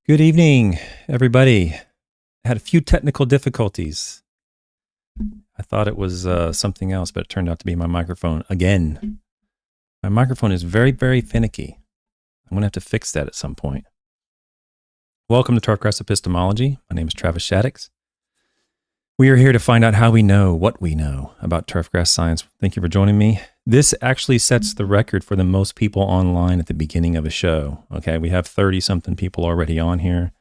Good evening, everybody. I had a few technical difficulties. I thought it was something else, but it turned out to be my microphone again. My microphone is very, very finicky. I'm going to have to fix that at some point. Welcome to Turfgrass Epistemology. My name is TravisShaddox. We are here to find out how we know what we know about turfgrass science. Thank you for joining me. This actually sets the record for the most people online at the beginning of a show. Okay, we have 30-something people already on here.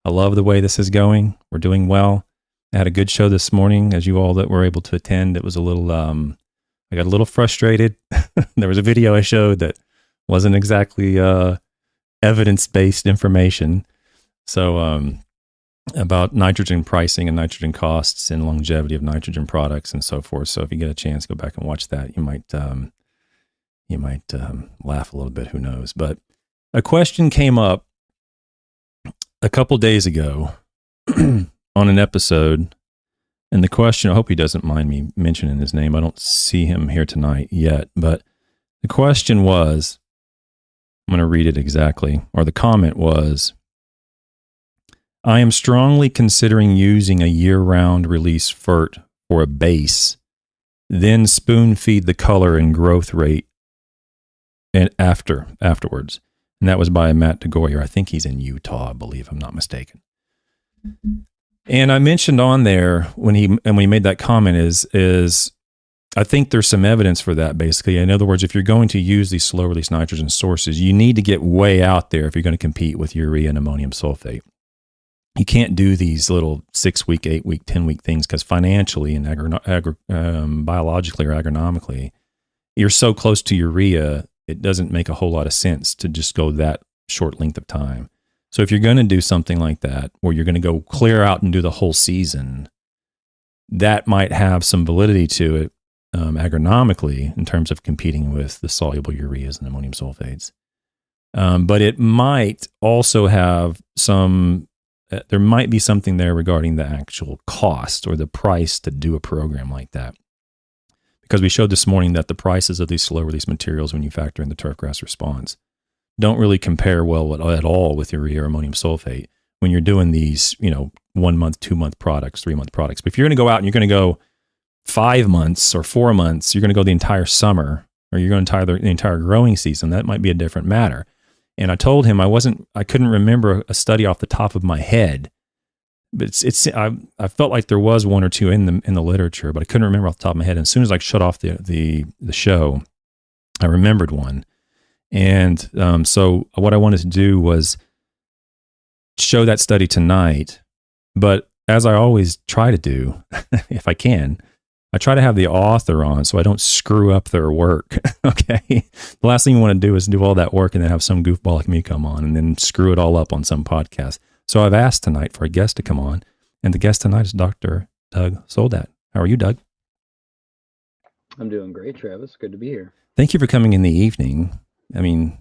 I love the way this is going. We're doing well. I had a good show this morning, as you all that were able to attend. It was a little, I got a little frustrated. There was a video I showed that wasn't exactly evidence-based information. So, about nitrogen pricing and nitrogen costs and longevity of nitrogen products and so forth. So if you get a chance, go back and watch that. You might laugh a little bit. Who knows? But a question came up a couple days ago on an episode, and the question, I hope he doesn't mind me mentioning his name. I don't see him here tonight yet, but the question was, I'm going to read it exactly, or the comment was, I am strongly considering using a year-round release FERT for a base, then spoon-feed the color and growth rate and afterwards. And that was by Matt DeGoyer. I think he's in Utah, I believe, I'm not mistaken. And I mentioned on there when he made that comment is I think there's some evidence for that, basically. In other words, if you're going to use these slow-release nitrogen sources, you need to get way out there if you're going to compete with urea and ammonium sulfate. You can't do these little 6-week, 8-week, 10-week things because financially and biologically or agronomically, you're so close to urea, it doesn't make a whole lot of sense to just go that short length of time. So if you're going to do something like that, or you're going to go clear out and do the whole season, that might have some validity to it agronomically in terms of competing with the soluble ureas and ammonium sulfates. But it might also have some... there might be something there regarding the actual cost or the price to do a program like that. Because we showed this morning that the prices of these slow release materials, when you factor in the turfgrass response, don't really compare well at all with urea or ammonium sulfate when you're doing these, 1 month, 2 month products, 3 month products. But if you're going to go out and you're going to go 5 months or 4 months, you're going to go the entire summer, or you're going to the entire growing season, that might be a different matter. And I told him I couldn't remember a study off the top of my head, but I felt like there was one or two in the literature, but I couldn't remember off the top of my head. And as soon as I shut off the show, I remembered one. And so what I wanted to do was show that study tonight. But as I always try to do, if I can, I try to have the author on so I don't screw up their work, okay? The last thing you want to do is do all that work and then have some goofball like me come on and then screw it all up on some podcast. So I've asked tonight for a guest to come on, and the guest tonight is Dr. Doug Soldat. How are you, Doug? I'm doing great, Travis. Good to be here. Thank you for coming in the evening. I mean,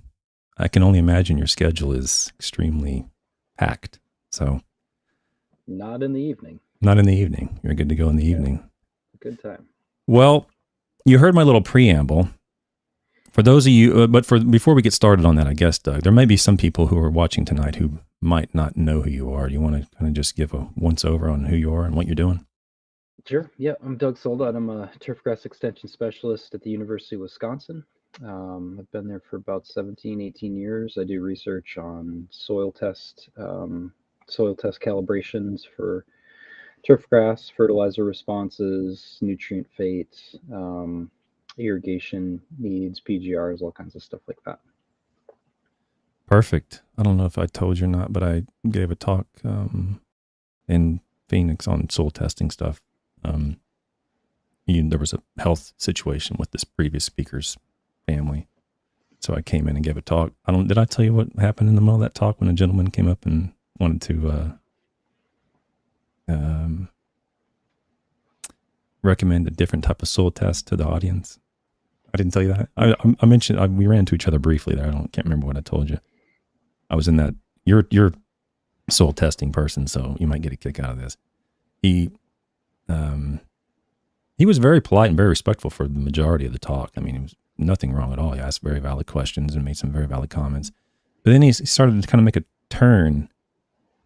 I can only imagine your schedule is extremely packed, so. Not in the evening. Not in the evening. You're good to go in the evening. Good time. Well, you heard my little preamble. For those of you, before we get started on that, I guess, Doug, there may be some people who are watching tonight who might not know who you are. Do you want to kind of just give a once-over on who you are and what you're doing? Sure. Yeah, I'm Doug Soldat. I'm a turfgrass extension specialist at the University of Wisconsin. I've been there for about 17, 18 years. I do research on soil test calibrations for turfgrass, fertilizer responses, nutrient fate, irrigation needs, PGRs, all kinds of stuff like that. Perfect. I don't know if I told you or not, but I gave a talk in Phoenix on soil testing stuff. There was a health situation with this previous speaker's family. So I came in and gave a talk. Did I tell you what happened in the middle of that talk when a gentleman came up and wanted to recommend a different type of soil test to the audience? I didn't tell you that. I mentioned we ran into each other briefly there. Can't remember what I told you. I was in that. You're soil testing person, so you might get a kick out of this. He was very polite and very respectful for the majority of the talk. I mean, it was nothing wrong at all. He asked very valid questions and made some very valid comments. But then he started to kind of make a turn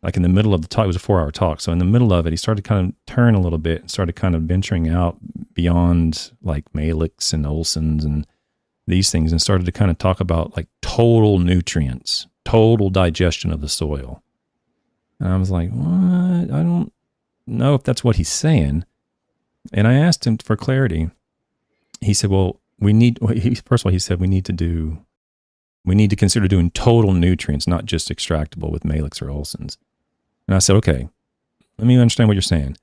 like in the middle of the talk, it was a 4-hour talk. So in the middle of it, he started kind of turn a little bit and started kind of venturing out beyond like Malick's and Olson's and these things, and started to kind of talk about like total nutrients, total digestion of the soil. And I was like, what? I don't know if that's what he's saying. And I asked him for clarity. He said, well, first of all, he said, we need to consider doing total nutrients, not just extractable with Malick's or Olson's. And I said, okay, let me understand what you're saying.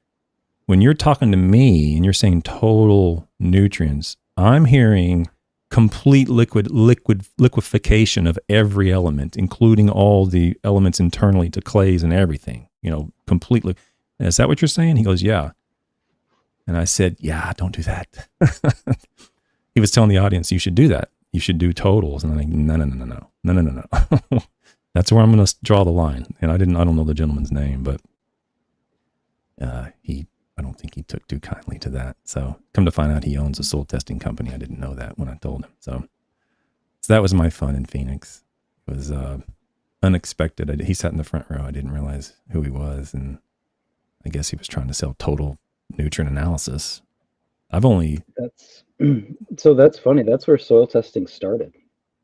When you're talking to me and you're saying total nutrients, I'm hearing complete liquefaction of every element, including all the elements internally to clays and everything, completely. Is that what you're saying? He goes, yeah. And I said, yeah, don't do that. He was telling the audience, you should do that. You should do totals. And I'm like, no. That's where I'm going to draw the line. And I don't know the gentleman's name, but I don't think he took too kindly to that. So come to find out he owns a soil testing company. I didn't know that when I told him. So that was my fun in Phoenix. It was unexpected. He sat in the front row. I didn't realize who he was. And I guess he was trying to sell total nutrient analysis. That's funny. That's where soil testing started.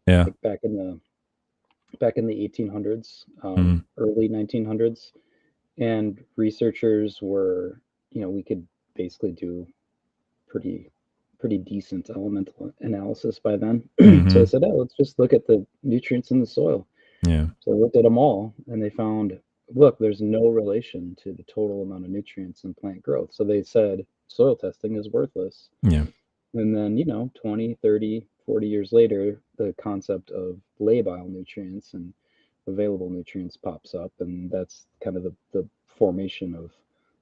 Yeah. Like back in the 1800s, early 1900s, and researchers were, we could basically do pretty decent elemental analysis by then. So I said, let's just look at the nutrients in the soil. Yeah. So I looked at them all, and they found, look, there's no relation to the total amount of nutrients in plant growth. So they said soil testing is worthless. Yeah. And then, 20, 30, 40 years later, the concept of labile nutrients and available nutrients pops up, and that's kind of the formation of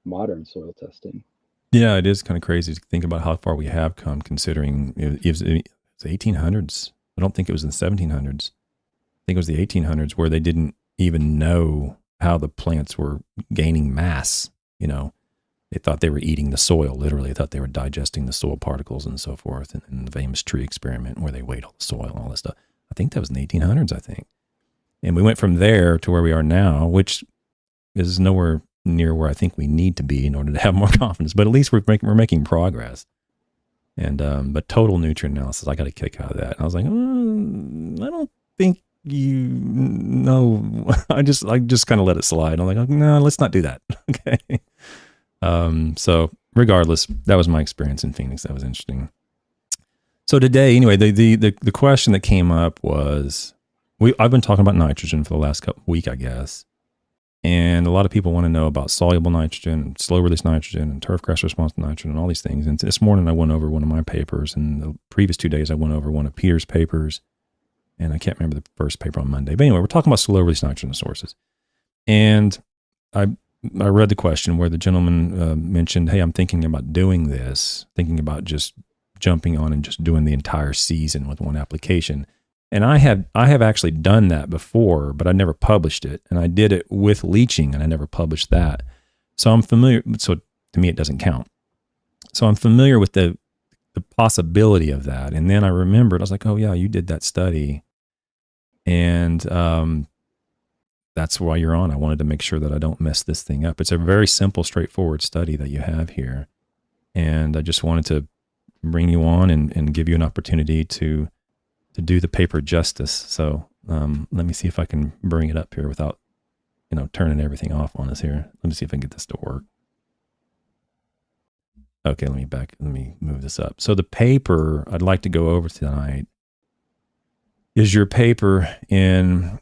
modern soil testing. Yeah, it is kind of crazy to think about how far we have come, considering it was the 1800s. I don't think it was in the 1700s. I think it was the 1800s where they didn't even know how the plants were gaining mass. They thought they were eating the soil, literally. They thought they were digesting the soil particles and so forth. And the famous tree experiment where they weighed all the soil and all this stuff. I think that was in the 1800s, I think. And we went from there to where we are now, which is nowhere near where I think we need to be in order to have more confidence. But at least we're making progress. And but total nutrient analysis, I got a kick out of that. And I was like, I don't think you know. I just kind of let it slide. I'm like, no, let's not do that. Okay. So regardless, that was my experience in Phoenix. That was interesting. So today, anyway, the question that came up was, I've been talking about nitrogen for the last week, I guess. And a lot of people want to know about soluble nitrogen, slow release nitrogen, and turfgrass response to nitrogen, and all these things. And this morning I went over one of my papers, and the previous 2 days I went over one of Peter's papers, and I can't remember the first paper on Monday. But anyway, we're talking about slow release nitrogen sources. And I read the question where the gentleman mentioned, hey, I'm thinking about doing this, thinking about just jumping on and just doing the entire season with one application. And I have actually done that before, but I never published it. And I did it with leaching, and I never published that. So I'm familiar. So to me, it doesn't count. So I'm familiar with the possibility of that. And then I remembered, I was like, oh yeah, you did that study. And that's why you're on. I wanted to make sure that I don't mess this thing up. It's a very simple, straightforward study that you have here. And I just wanted to bring you on and give you an opportunity to do the paper justice. So let me see if I can bring it up here without, turning everything off on us here. Let me see if I can get this to work. Okay, let me move this up. So the paper I'd like to go over tonight is your paper in,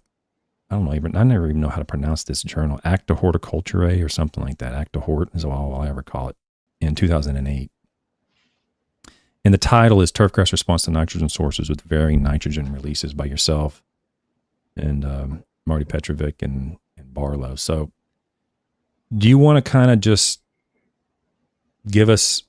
I never even know how to pronounce this journal, Acta Horticulturae or something like that. Acta Hort is all I'll ever call it, in 2008. And the title is Turfgrass Response to Nitrogen Sources with Varying Nitrogen Releases by yourself and Marty Petrovic and Barlow. So do you want to kind of just give us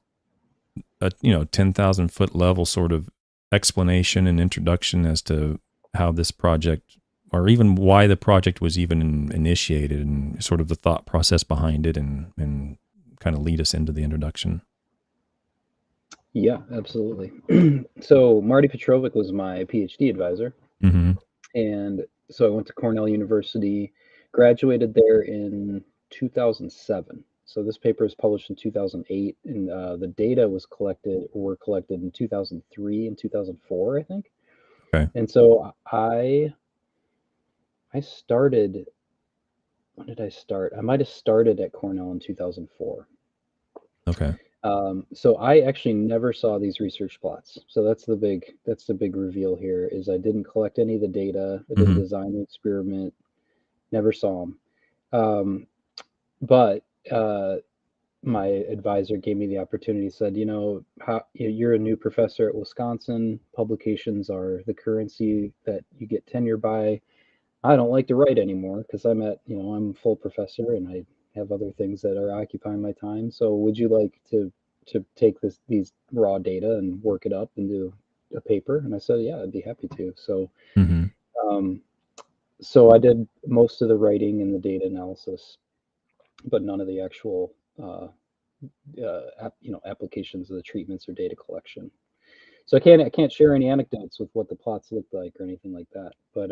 a 10,000 foot level sort of explanation and introduction as to how this project, or even why the project was even initiated, and sort of the thought process behind it, and kind of lead us into the introduction? Yeah, absolutely. So Marty Petrovic was my PhD advisor. Mm-hmm. And so I went to Cornell University, graduated there in 2007. So this paper was published in 2008, and the data were collected in 2003 and 2004, I think. Okay. And so I started. When did I start? I might have started at Cornell in 2004. Okay. So I actually never saw these research plots. So that's the big reveal here is I didn't collect any of the data. I didn't design the experiment. Never saw them. But my advisor gave me the opportunity, said, you're a new professor at Wisconsin. Publications are the currency that you get tenure by. I don't like to write anymore because I'm a full professor and I have other things that are occupying my time. So would you like to take these raw data and work it up into a paper? And I said, yeah, I'd be happy to. So, so I did most of the writing and the data analysis, but none of the actual, applications of the treatments or data collection. So I can't share any anecdotes with what the plots looked like or anything like that. But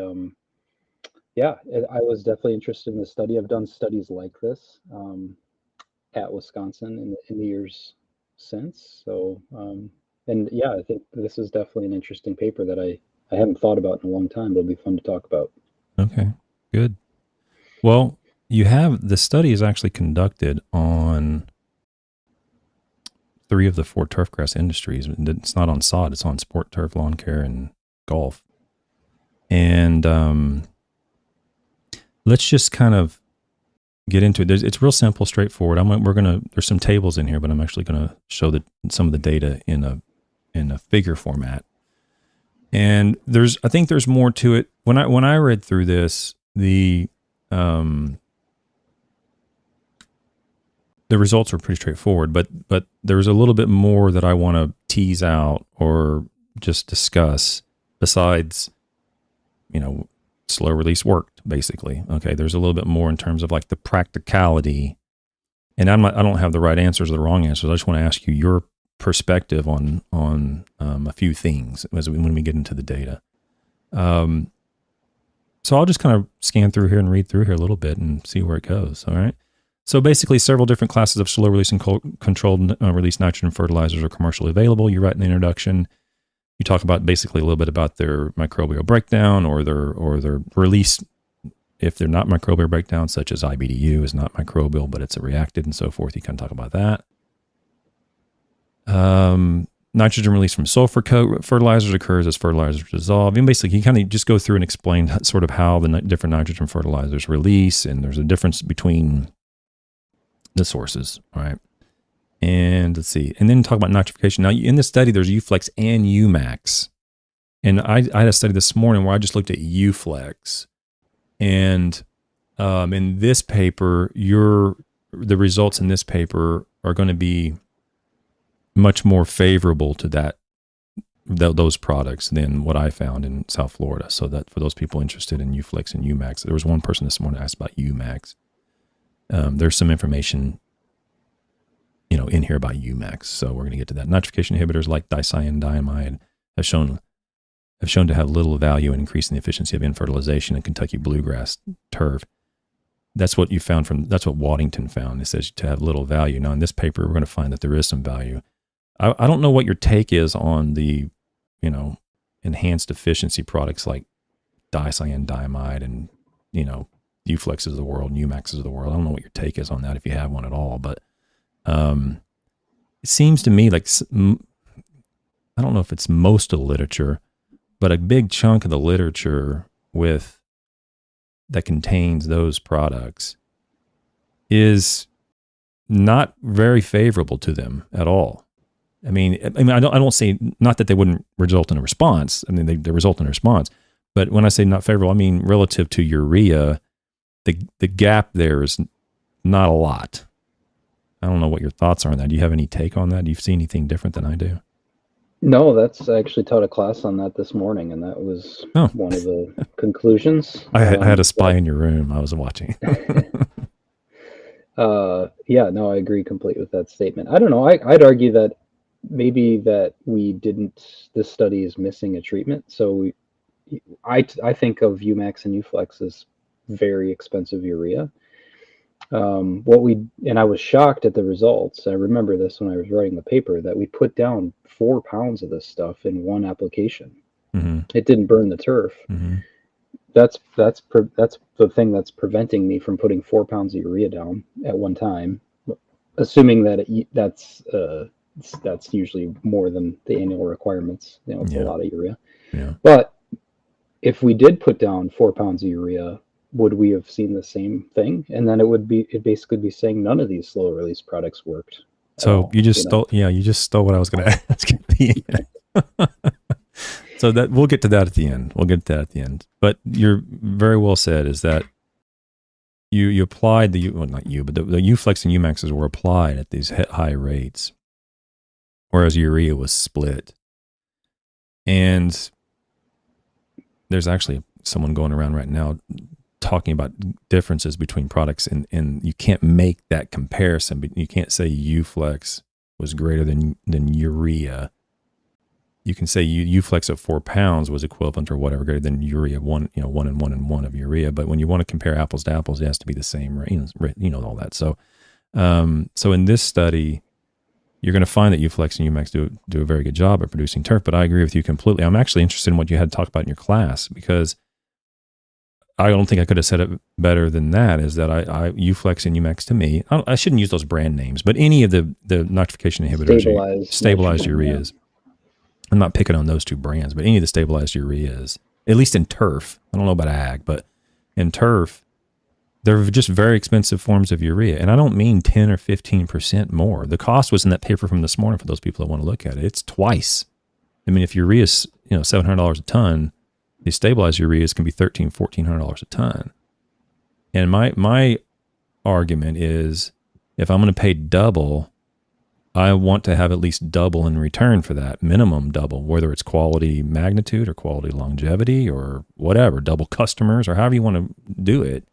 yeah, I was definitely interested in the study. I've done studies like this at Wisconsin in the years since. So, and yeah, I think this is definitely an interesting paper that I haven't thought about in a long time, but it'll be fun to talk about. Okay, good. Well, the study is actually conducted on 3 of the 4 turfgrass industries. It's not on sod, it's on sport turf, lawn care, and golf. And let's just kind of get into it. It's real simple, straightforward. There's some tables in here, but I'm actually going to show some of the data in a figure format. And I think there's more to it. When I read through this, the results were pretty straightforward, but there's a little bit more that I want to tease out or just discuss besides, slow release worked, basically. Okay, there's a little bit more in terms of like the practicality. And I don't have the right answers or the wrong answers. I just want to ask you your perspective on a few things when we get into the data. So I'll just kind of scan through here and read through here a little bit and see where it goes. All right. So basically, several different classes of slow release and controlled release nitrogen fertilizers are commercially available. You write in the introduction. You talk about basically a little bit about their microbial breakdown or their release. If they're not microbial breakdown, such as IBDU is not microbial, but it's a reactant and so forth, you can talk about that. Nitrogen release from sulfur fertilizers occurs as fertilizers dissolve. And basically, you kind of just go through and explain sort of how the different nitrogen fertilizers release, and there's a difference between the sources, all right? And let's see. And then talk about nitrification. Now, in this study, there's Uflex and Umax. And I had a study this morning where I just looked at Uflex. And in this paper, the results in this paper are going to be much more favorable to those products than what I found in South Florida. So that for those people interested in Uflex and Umax, there was one person this morning asked about Umax. There's some information, in here about Umax. So we're going to get to that. Nitrification inhibitors like dicyandiamide have shown to have little value in increasing the efficiency of infertilization in Kentucky bluegrass turf. That's what that's what Waddington found. It says to have little value. Now in this paper, we're going to find that there is some value. I don't know what your take is on the, enhanced efficiency products like dicyandiamide and, Uflexes of the world, Umaxes of the world. I don't know what your take is on that if you have one at all, but it seems to me like, I don't know if it's most of the literature, but a big chunk of the literature that contains those products is not very favorable to them at all. I mean, I don't say not that they wouldn't result in a response. I mean, they result in a response, but when I say not favorable, I mean relative to urea, the gap there is not a lot. I don't know what your thoughts are on that. Do you have any take on that? Do you see anything different than I do? No, I actually taught a class on that this morning, and that was one of the conclusions. I had a spy in your room. I was watching. Yeah, no, I agree completely with that statement. I don't know. I'd argue that maybe that this study is missing a treatment. So I think of Umax and Uflex as very expensive urea. And I was shocked at the results. I remember this when I was writing the paper, that we put down 4 pounds of this stuff in one application. Mm-hmm. It didn't burn the turf. Mm-hmm. That's the thing that's preventing me from putting 4 pounds of urea down at one time, assuming that that's usually more than the annual requirements. It's a lot of urea. Yeah. But if we did put down 4 pounds of urea, would we have seen the same thing? And then it'd basically be saying none of these slow release products worked. So you just stole what I was going to ask at the end. So that we'll get to that at the end. But you're very well said, is that you applied not you, but the Uflex and Umaxes were applied at these high rates, whereas urea was split. And there's actually someone going around right now talking about differences between products, and you can't make that comparison. But you can't say Uflex was greater than urea. You can say Uflex of 4 pounds was equivalent or whatever greater than urea 1 and 1 and 1 of urea. But when you want to compare apples to apples, it has to be the same, right? All that. So, so in this study, you're going to find that Uflex and Umax do a very good job at producing turf. But I agree with you completely. I'm actually interested in what you had to talk about in your class, because I don't think I could have said it better than that. Is that Uflex and Umax, to me, I shouldn't use those brand names, but any of the nitrification inhibitors, stabilized ureas. I'm not picking on those two brands, but any of the stabilized ureas, at least in turf, I don't know about ag, but in turf, they're just very expensive forms of urea. And I don't mean 10 or 15% more. The cost was in that paper from this morning for those people that want to look at it. It's twice. I mean, if urea is $700 a ton, these stabilized ureas can be $1,300, $1,400 a ton. And my argument is, if I'm going to pay double, I want to have at least double in return for that, minimum double, whether it's quality magnitude or quality longevity or whatever, double customers or however you want to do it.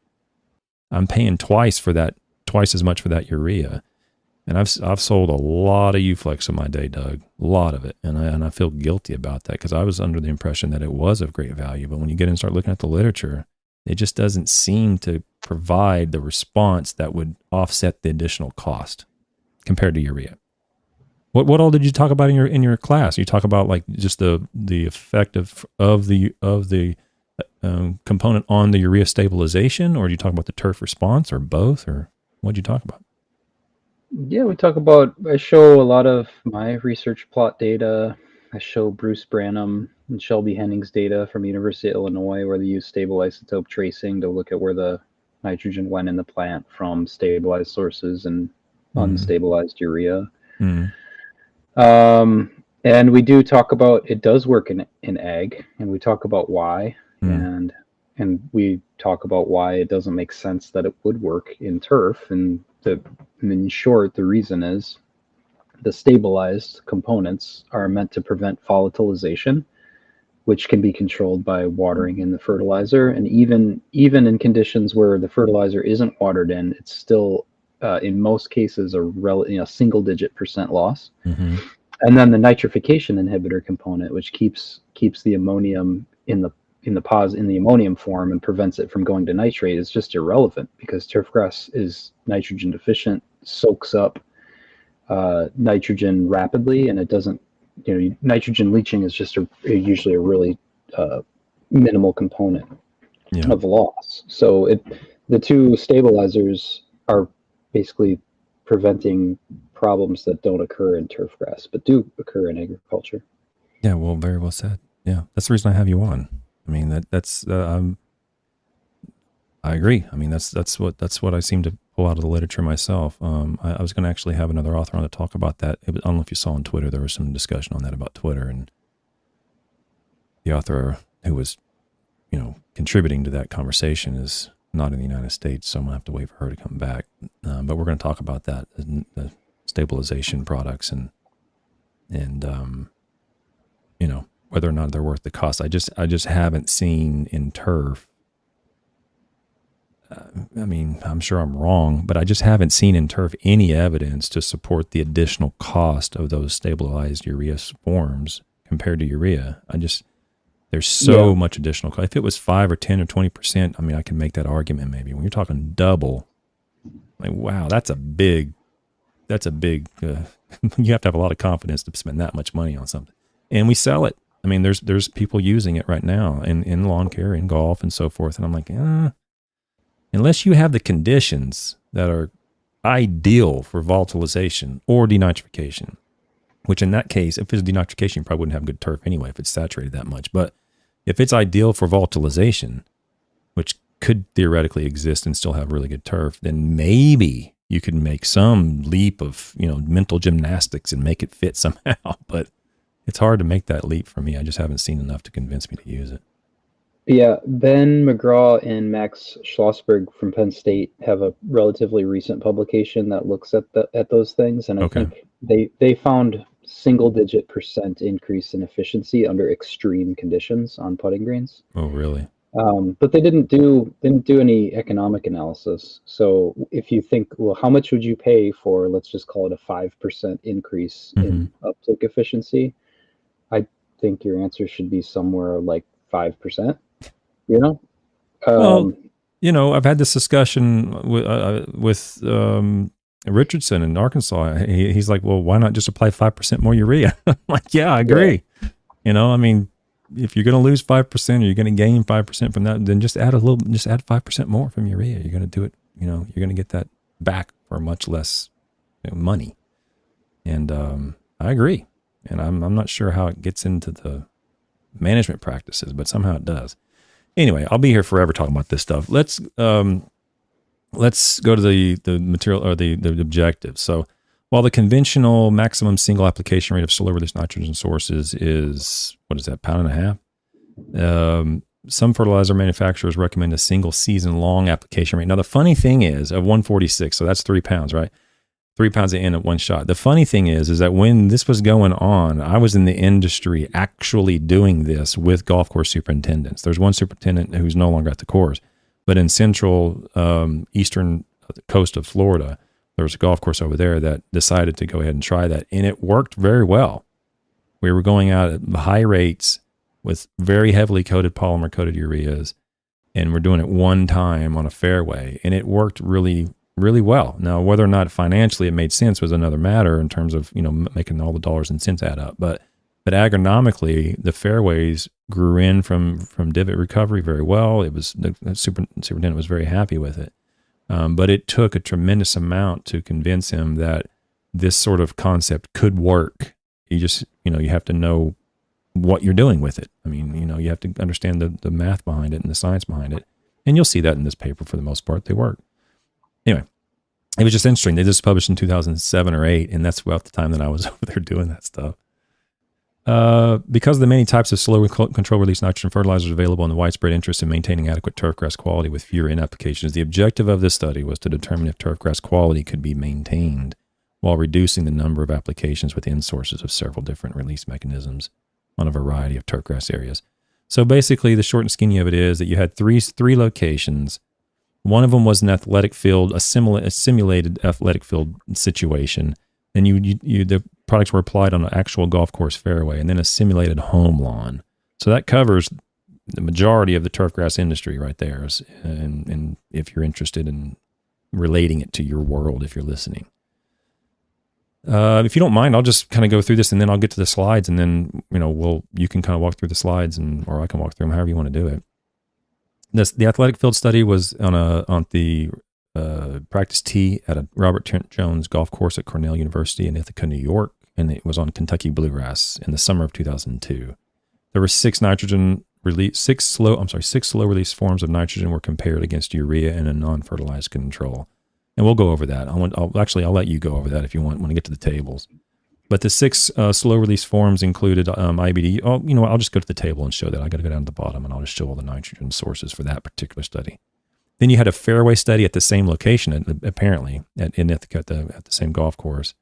I'm paying twice as much for that urea. And I've sold a lot of Uflex in my day, Doug, a lot of it. And I feel guilty about that, because I was under the impression that it was of great value. But when you get in and start looking at the literature, it just doesn't seem to provide the response that would offset the additional cost compared to urea. What all did you talk about in your class? You talk about like just the effect of the component on the urea stabilization, or do you talk about the turf response, or both, or what did you talk about? Yeah, I show a lot of my research plot data. I show Bruce Branham and Shelby Henning's data from University of Illinois, where they use stable isotope tracing to look at where the nitrogen went in the plant from stabilized sources and unstabilized urea. Mm. And we do talk about it does work in ag, and we talk about why, and we talk about why it doesn't make sense that it would work in turf. And in short, the reason is the stabilized components are meant to prevent volatilization, which can be controlled by watering in the fertilizer. And even in conditions where the fertilizer isn't watered in, it's still in most cases a single-digit % loss. Mm-hmm. And then the nitrification inhibitor component, which keeps the ammonium in the ammonium form and prevents it from going to nitrate, is just irrelevant, because turfgrass is nitrogen deficient, soaks up nitrogen rapidly, and it doesn't. Nitrogen leaching is just usually a really minimal component of loss. So the two stabilizers are basically preventing problems that don't occur in turfgrass, but do occur in agriculture. Yeah, well, very well said. Yeah, that's the reason I have you on. I mean, that's I agree. I mean, that's what I seem to pull out of the literature myself. I was going to actually have another author on to talk about that. I don't know if you saw on Twitter, there was some discussion on that about Twitter, and the author who was, contributing to that conversation is not in the United States, so I'm going to have to wait for her to come back. But we're going to talk about that, the stabilization products and whether or not they're worth the cost. I just haven't seen in turf. I'm sure I'm wrong, but I just haven't seen in turf any evidence to support the additional cost of those stabilized urea forms compared to urea. There's so much additional cost. If it was 5 or 10 or 20%, I mean, I can make that argument maybe. When you're talking double, like, wow, that's a big, you have to have a lot of confidence to spend that much money on something. And we sell it. I mean, there's people using it right now in lawn care, in golf, and so forth. And I'm like, unless you have the conditions that are ideal for volatilization or denitrification, which in that case, if it's denitrification, you probably wouldn't have good turf anyway if it's saturated that much. But if it's ideal for volatilization, which could theoretically exist and still have really good turf, then maybe you could make some leap of, mental gymnastics and make it fit somehow. But it's hard to make that leap for me. I just haven't seen enough to convince me to use it. Yeah, Ben McGraw and Max Schlossberg from Penn State have a relatively recent publication that looks at those things, and I think they found single-digit % increase in efficiency under extreme conditions on putting greens. Oh, really? But they didn't do any economic analysis. So if you think, well, how much would you pay for, let's just call it a 5% increase in uptake efficiency? I think your answer should be somewhere like 5%. Well, I've had this discussion with Richardson in Arkansas. He's like, well, why not just apply 5% more urea? I'm like, yeah, I agree. I mean, if you're going to lose 5% or you're going to gain 5% from that, then just add 5% more from urea. You're going to do it. You're going to get that back for much less money. And I agree. And I'm not sure how it gets into the management practices, but somehow it does. Anyway, I'll be here forever talking about this stuff. Let's go to the material or the objectives. So while the conventional maximum single application rate of slow release nitrogen sources is, what is that, 1.5 pounds? Some fertilizer manufacturers recommend a single season long application rate. Now, the funny thing is of 146, so that's 3 pounds, right? 3 pounds of N at one shot. The funny thing is that when this was going on, I was in the industry actually doing this with golf course superintendents. There's one superintendent who's no longer at the course, but in central eastern coast of Florida, there was a golf course over there that decided to go ahead and try that, and it worked very well. We were going out at high rates with very heavily coated polymer coated ureas, and we're doing it one time on a fairway, and it worked really, really well. Now, whether or not financially it made sense was another matter in terms of, making all the dollars and cents add up. But agronomically, the fairways grew in from divot recovery very well. It was the superintendent was very happy with it. But it took a tremendous amount to convince him that this sort of concept could work. You just, you have to know what you're doing with it. I mean, you have to understand the math behind it and the science behind it. And you'll see that in this paper for the most part. They work. Anyway, it was just interesting. They just published in 2007 or 8, and that's about the time that I was over there doing that stuff. Because of the many types of slow control release nitrogen fertilizers available and the widespread interest in maintaining adequate turfgrass quality with fewer N applications, the objective of this study was to determine if turfgrass quality could be maintained while reducing the number of applications with N sources of several different release mechanisms on a variety of turfgrass areas. So basically, the short and skinny of it is that you had three locations. One of them was an athletic field, a simulated athletic field situation. Then the products were applied on an actual golf course fairway, and then a simulated home lawn. So that covers the majority of the turfgrass industry right there. And if you're interested in relating it to your world, if you're listening. If you don't mind, I'll just kind of go through this, and then I'll get to the slides, and then you can kind of walk through the slides, or I can walk through them, however you want to do it. The athletic field study was on the practice tee at a Robert Trent Jones golf course at Cornell University in Ithaca, New York, and it was on Kentucky bluegrass in the summer of 2002. There were six slow release forms of nitrogen were compared against urea and a non-fertilized control. And we'll go over that. I'll let you go over that if you want when I get to the tables. But the six slow release forms included IBD. Oh, I'll just go to the table and show that. I got to go down to the bottom, and I'll just show all the nitrogen sources for that particular study. Then you had a fairway study at the same location, apparently in Ithaca at the same golf course.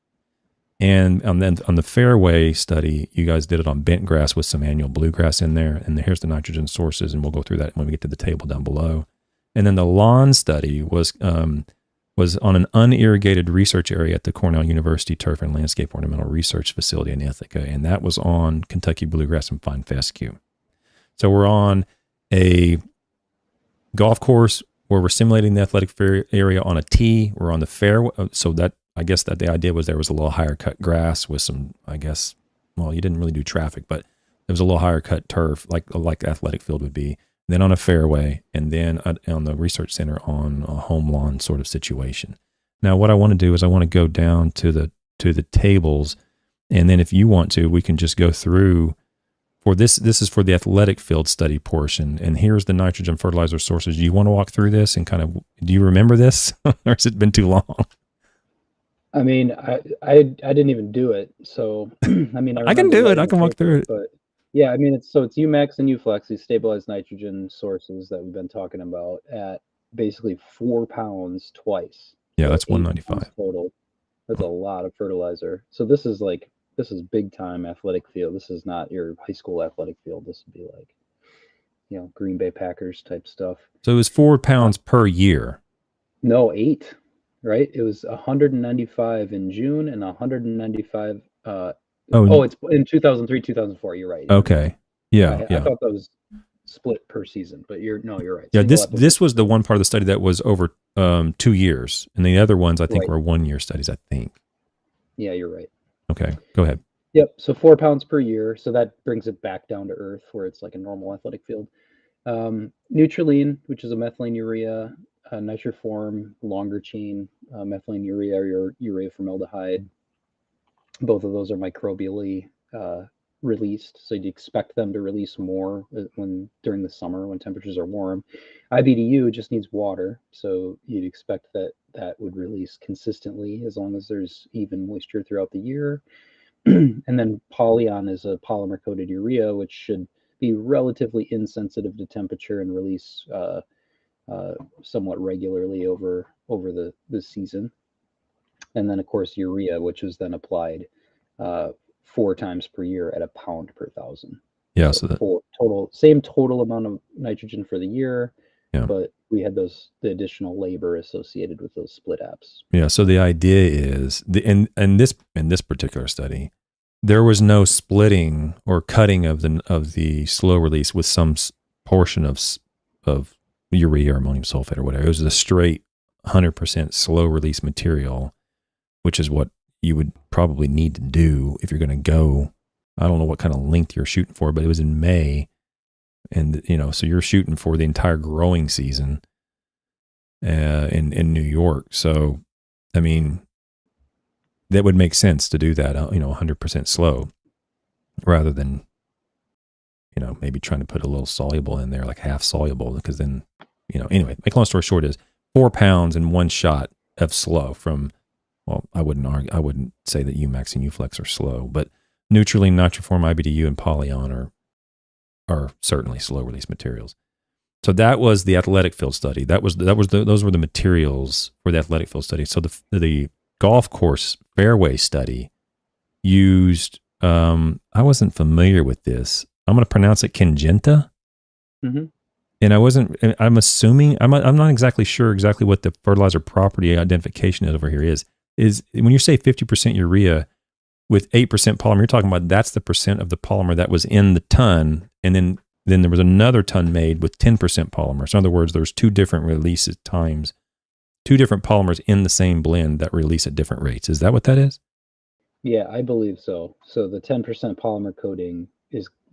And then on the fairway study, you guys did it on bent grass with some annual bluegrass in there. And here's the nitrogen sources, and we'll go through that when we get to the table down below. And then the lawn study was on an unirrigated research area at the Cornell University Turf and Landscape Ornamental Research Facility in Ithaca, and that was on Kentucky bluegrass and fine fescue. So we're on a golf course where we're simulating the athletic area on a tee. We're on the fairway. So that, I guess that the idea was there was a little higher cut grass with some, I guess, well, you didn't really do traffic, but there was a little higher cut turf like the athletic field would be. Then on a fairway, and then on the research center on a home lawn sort of situation. Now, what I want to do is I want to go down to the tables, and then if you want to, we can just go through. For this is for the athletic field study portion, and here's the nitrogen fertilizer sources. Do you want to walk through this and kind of, do you remember this, or has it been too long? I mean, I didn't even do it, so I mean, I can do it. I can walk through it. But yeah, I mean, it's UMax and UFlex, these stabilized nitrogen sources that we've been talking about, at basically 4 pounds twice. Yeah, that's 195 total. That's a lot of fertilizer. So this is big time athletic field. This is not your high school athletic field. This would be like, Green Bay Packers type stuff. So it was 4 pounds per year. No, 8, right? It was 195 in June and 195. It's in 2003, 2004. You're right. Okay. Yeah. I thought that was split per season, but you're right. Yeah, this was the one part of the study that was over 2 years, and the other ones I think were 1 year studies. I think. Yeah, you're right. Okay, go ahead. Yep. So 4 pounds per year. So that brings it back down to earth where it's like a normal athletic field. Nutrient, which is a methylene urea, nitroform, longer chain, methylene urea or urea formaldehyde. Both of those are microbially released, so you'd expect them to release more during the summer when temperatures are warm. IBDU just needs water, so you'd expect that would release consistently as long as there's even moisture throughout the year. And then polyon is a polymer coated urea, which should be relatively insensitive to temperature and release somewhat regularly over the season. And then, of course, urea, which is then applied 4 times per year at 1 pound per 1,000. Yeah, so same total amount of nitrogen for the year, yeah. But we had the additional labor associated with those split apps. Yeah. So the idea is in this particular study, there was no splitting or cutting of the slow release with some portion of urea or ammonium sulfate or whatever. It was a straight 100% slow release material, which is what you would probably need to do if you're going to go. I don't know what kind of length you're shooting for, but it was in May, and so you're shooting for the entire growing season in New York. So, I mean, that would make sense to do that, 100% slow, rather than, maybe trying to put a little soluble in there, like half soluble, because then, anyway, make a long story short is 4 pounds in one shot of slow from. Well, I wouldn't say that UMax and UFlex are slow, but Nutrient, Nitroform, IBDU, and Polyon are certainly slow release materials. So that was the athletic field study. Those were the materials for the athletic field study. So the golf course fairway study used. I wasn't familiar with this. I'm going to pronounce it Syngenta. Mm-hmm. And I'm assuming I'm not exactly sure exactly what the fertilizer property identification over here is when you say 50% urea with 8% polymer, you're talking about that's the percent of the polymer that was in the ton, and then there was another ton made with 10% polymer. So in other words, there's 2 different releases times, 2 different polymers in the same blend that release at different rates. Is that what that is? Yeah, I believe so. So the 10% polymer coating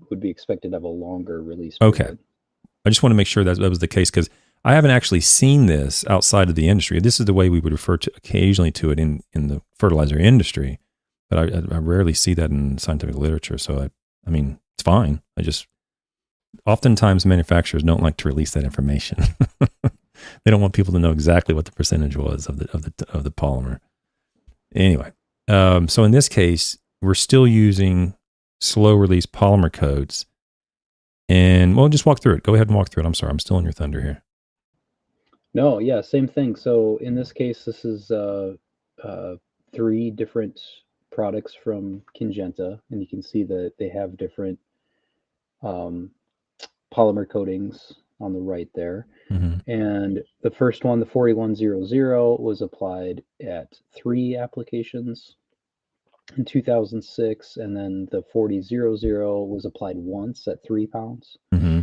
would be expected to have a longer release period. Okay. I just want to make sure that was the case, because I haven't actually seen this outside of the industry. This is the way we would refer to occasionally to it in the fertilizer industry, but I rarely see that in scientific literature. So I mean, it's fine. Oftentimes manufacturers don't like to release that information. They don't want people to know exactly what the percentage was of the polymer. Anyway, so in this case, we're still using slow release polymer coats, and we'll just walk through it. Go ahead and walk through it. I'm sorry, I'm still in your thunder here. No, yeah, same thing. So in this case, this is 3 different products from Syngenta, and you can see that they have different polymer coatings on the right there. Mm-hmm. And the first one, the 4100, was applied at 3 applications in 2006, and then the 4000 was applied once at 3 pounds. Mm-hmm.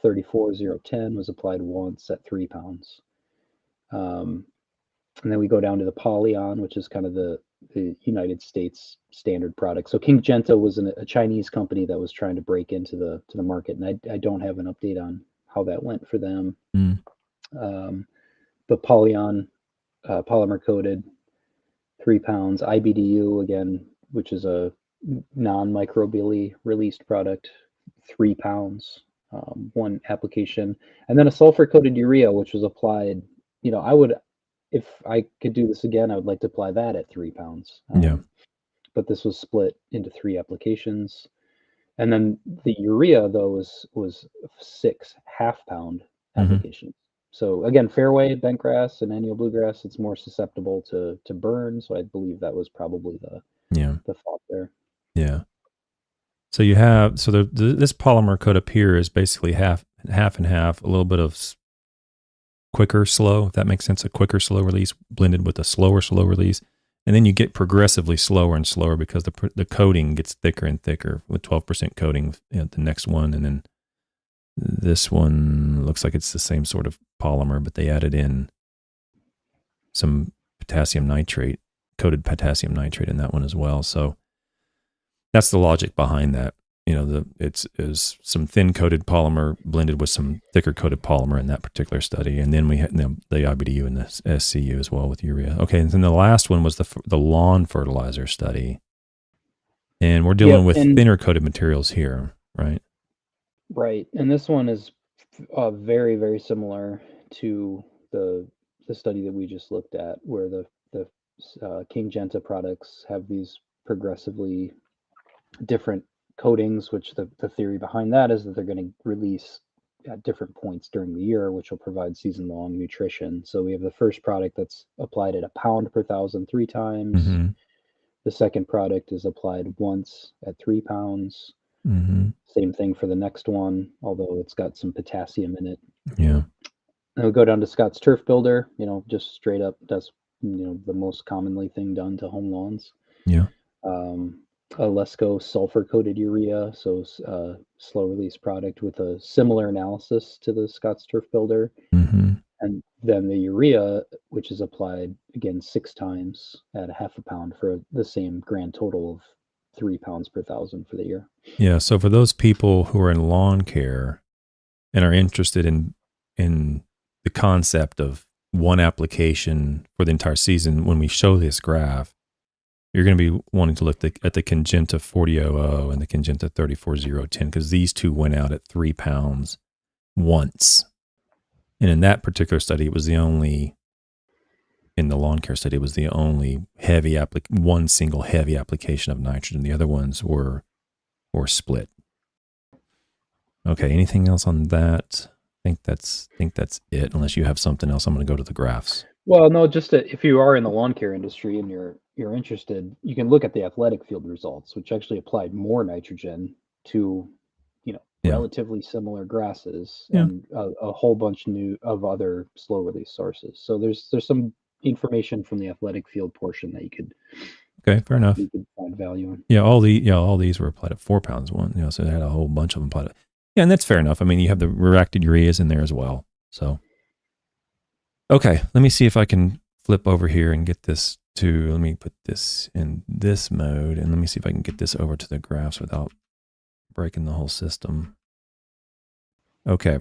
34010 was applied once at 3 pounds. And then we go down to the Polyon, which is kind of the United States standard product. So Syngenta was a Chinese company that was trying to break into the market, and I don't have an update on how that went for them. But Polyon, polymer coated, 3 pounds. IBDU again, which is a non-microbially released product, 3 pounds, one application, and then a sulfur coated urea, which was applied. I would, if I could do this again, I would like to apply that at 3 pounds. But this was split into 3 applications. And then the urea, though, was 6 half-pound applications. So again, fairway, bentgrass, and annual bluegrass, it's more susceptible to burn. So I believe that was probably the thought there. Yeah. So you have this polymer coat up here is basically half and half, a little bit of quicker slow, if that makes sense, a quicker slow release blended with a slower slow release, and then you get progressively slower and slower because the coating gets thicker and thicker with 12% coating at the next one, and then this one looks like it's the same sort of polymer, but they added in some potassium nitrate, coated potassium nitrate in that one as well. So that's the logic behind that. It's some thin coated polymer blended with some thicker coated polymer in that particular study. And then we had the IBDU and the SCU as well with urea. Okay. And then the last one was the lawn fertilizer study. And we're dealing with thinner coated materials here, right? Right. And this one is very, very similar to the study that we just looked at, where the Syngenta products have these progressively different coatings, which the theory behind that is that they're going to release at different points during the year, which will provide season-long nutrition. So we have the first product that's applied at 1 pound per 1,000 3 times. The second product is applied once at 3 pounds. Same thing for the next one, although it's got some potassium in it. Yeah. And we'll go down to Scott's Turf Builder, just straight up, that's, the most commonly thing done to home lawns. Yeah. A Lesco sulfur-coated urea, so slow release product with a similar analysis to the Scott's Turf Builder. And then the urea, which is applied again 6 times at 1/2 pound for the same grand total of 3 pounds per 1,000 for the year. Yeah. So for those people who are in lawn care and are interested in the concept of one application for the entire season, when we show this graph, you're going to be wanting to look at the Syngenta 4000 and the Syngenta 34010, because these two went out at 3 pounds once. And in that particular study, it was the only, in the lawn care study, it was the only one single heavy application of nitrogen. The other ones were split. Okay, anything else on that? I think that's it, unless you have something else. I'm going to go to the graphs. Well, no, just if you are in the lawn care industry and you're interested, you can look at the athletic field results, which actually applied more nitrogen to, relatively similar grasses and a whole bunch of other slow release sources. So there's some information from the athletic field portion that you could. Okay, fair enough. You could find value in. Yeah, all these were applied at 4 pounds one. So they had a whole bunch of them applied. Yeah, and that's fair enough. I mean, you have the reacted ureas in there as well. So, okay, let me see if I can flip over here and get this to. Let me put this in this mode, and let me see if I can get this over to the graphs without breaking the whole system. Okay.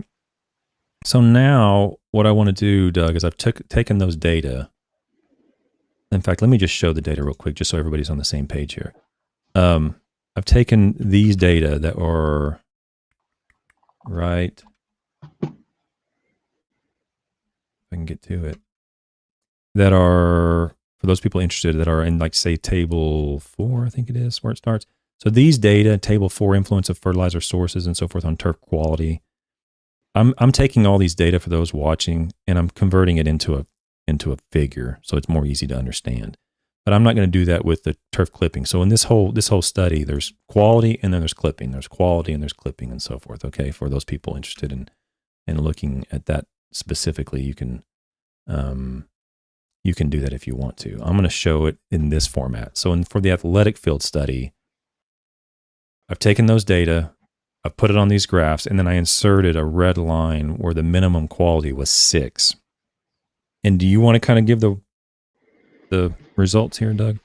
So now what I want to do, Doug, is I've taken those data. In fact, let me just show the data real quick, just so everybody's on the same page here. I've taken these data that are right. If I can get to it. That are, for those people interested, that are in, like, say, table 4, I think it is, where it starts. So these data, table 4, influence of fertilizer sources and so forth on turf quality. I'm taking all these data for those watching, and I'm converting it into a figure, so it's more easy to understand. But I'm not going to do that with the turf clipping. So in this whole study, there's quality and then there's clipping. There's quality and there's clipping and so forth. Okay, for those people interested in looking at that specifically, you can do that if you want to. I'm going to show it in this format. So for the athletic field study, I've taken those data I put it on these graphs, and then I inserted a red line where the minimum quality was 6. And do you want to kind of give the results here, Doug?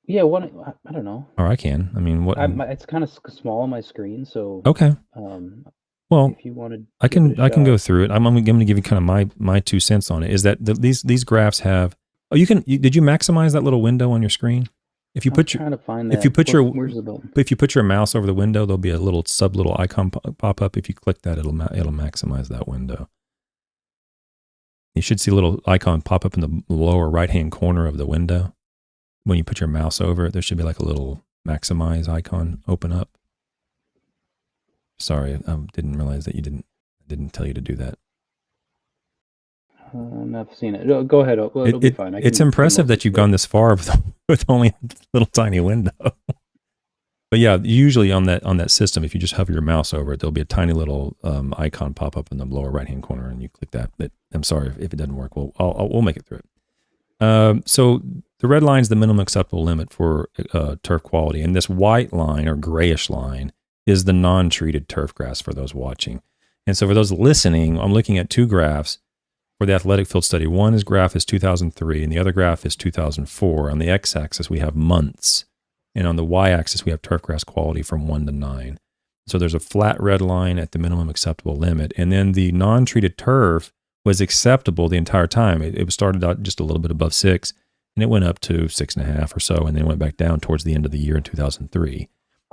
Yeah, I don't know. Or I can. I mean, what? It's kind of small on my screen, so Okay. Well, if you wanted, I can go through it. I'm going to give you kind of my 2 cents on it. Is that these graphs have? Oh, did you maximize that little window on your screen? If you put trying to find if that. you put Where's the button? if you put your mouse over the window, there'll be a little icon pop up. If you click that, it'll maximize that window. You should see a little icon pop up in the lower right-hand corner of the window. When you put your mouse over it, there should be like a little maximize icon open up. Sorry, I didn't realize that didn't tell you to do that. I've seen it. Go ahead. It'll be fine. It's impressive that you've gone this far with only a little tiny window. But yeah, usually on that system, if you just hover your mouse over it, there'll be a tiny little icon pop up in the lower right-hand corner, and you click that. But I'm sorry if it doesn't work. We'll make it through it. So the red line is the minimum acceptable limit for turf quality, and this white line or grayish line is the non-treated turf grass for those watching. And so for those listening, I'm looking at 2 graphs for the athletic field study. One graph is 2003, and the other graph is 2004. On the x-axis, we have months. And on the y-axis, we have turf grass quality from 1 to 9. So there's a flat red line at the minimum acceptable limit. And then the non-treated turf was acceptable the entire time. It started out just a little bit above 6, and it went up to 6.5 or so, and then went back down towards the end of the year in 2003.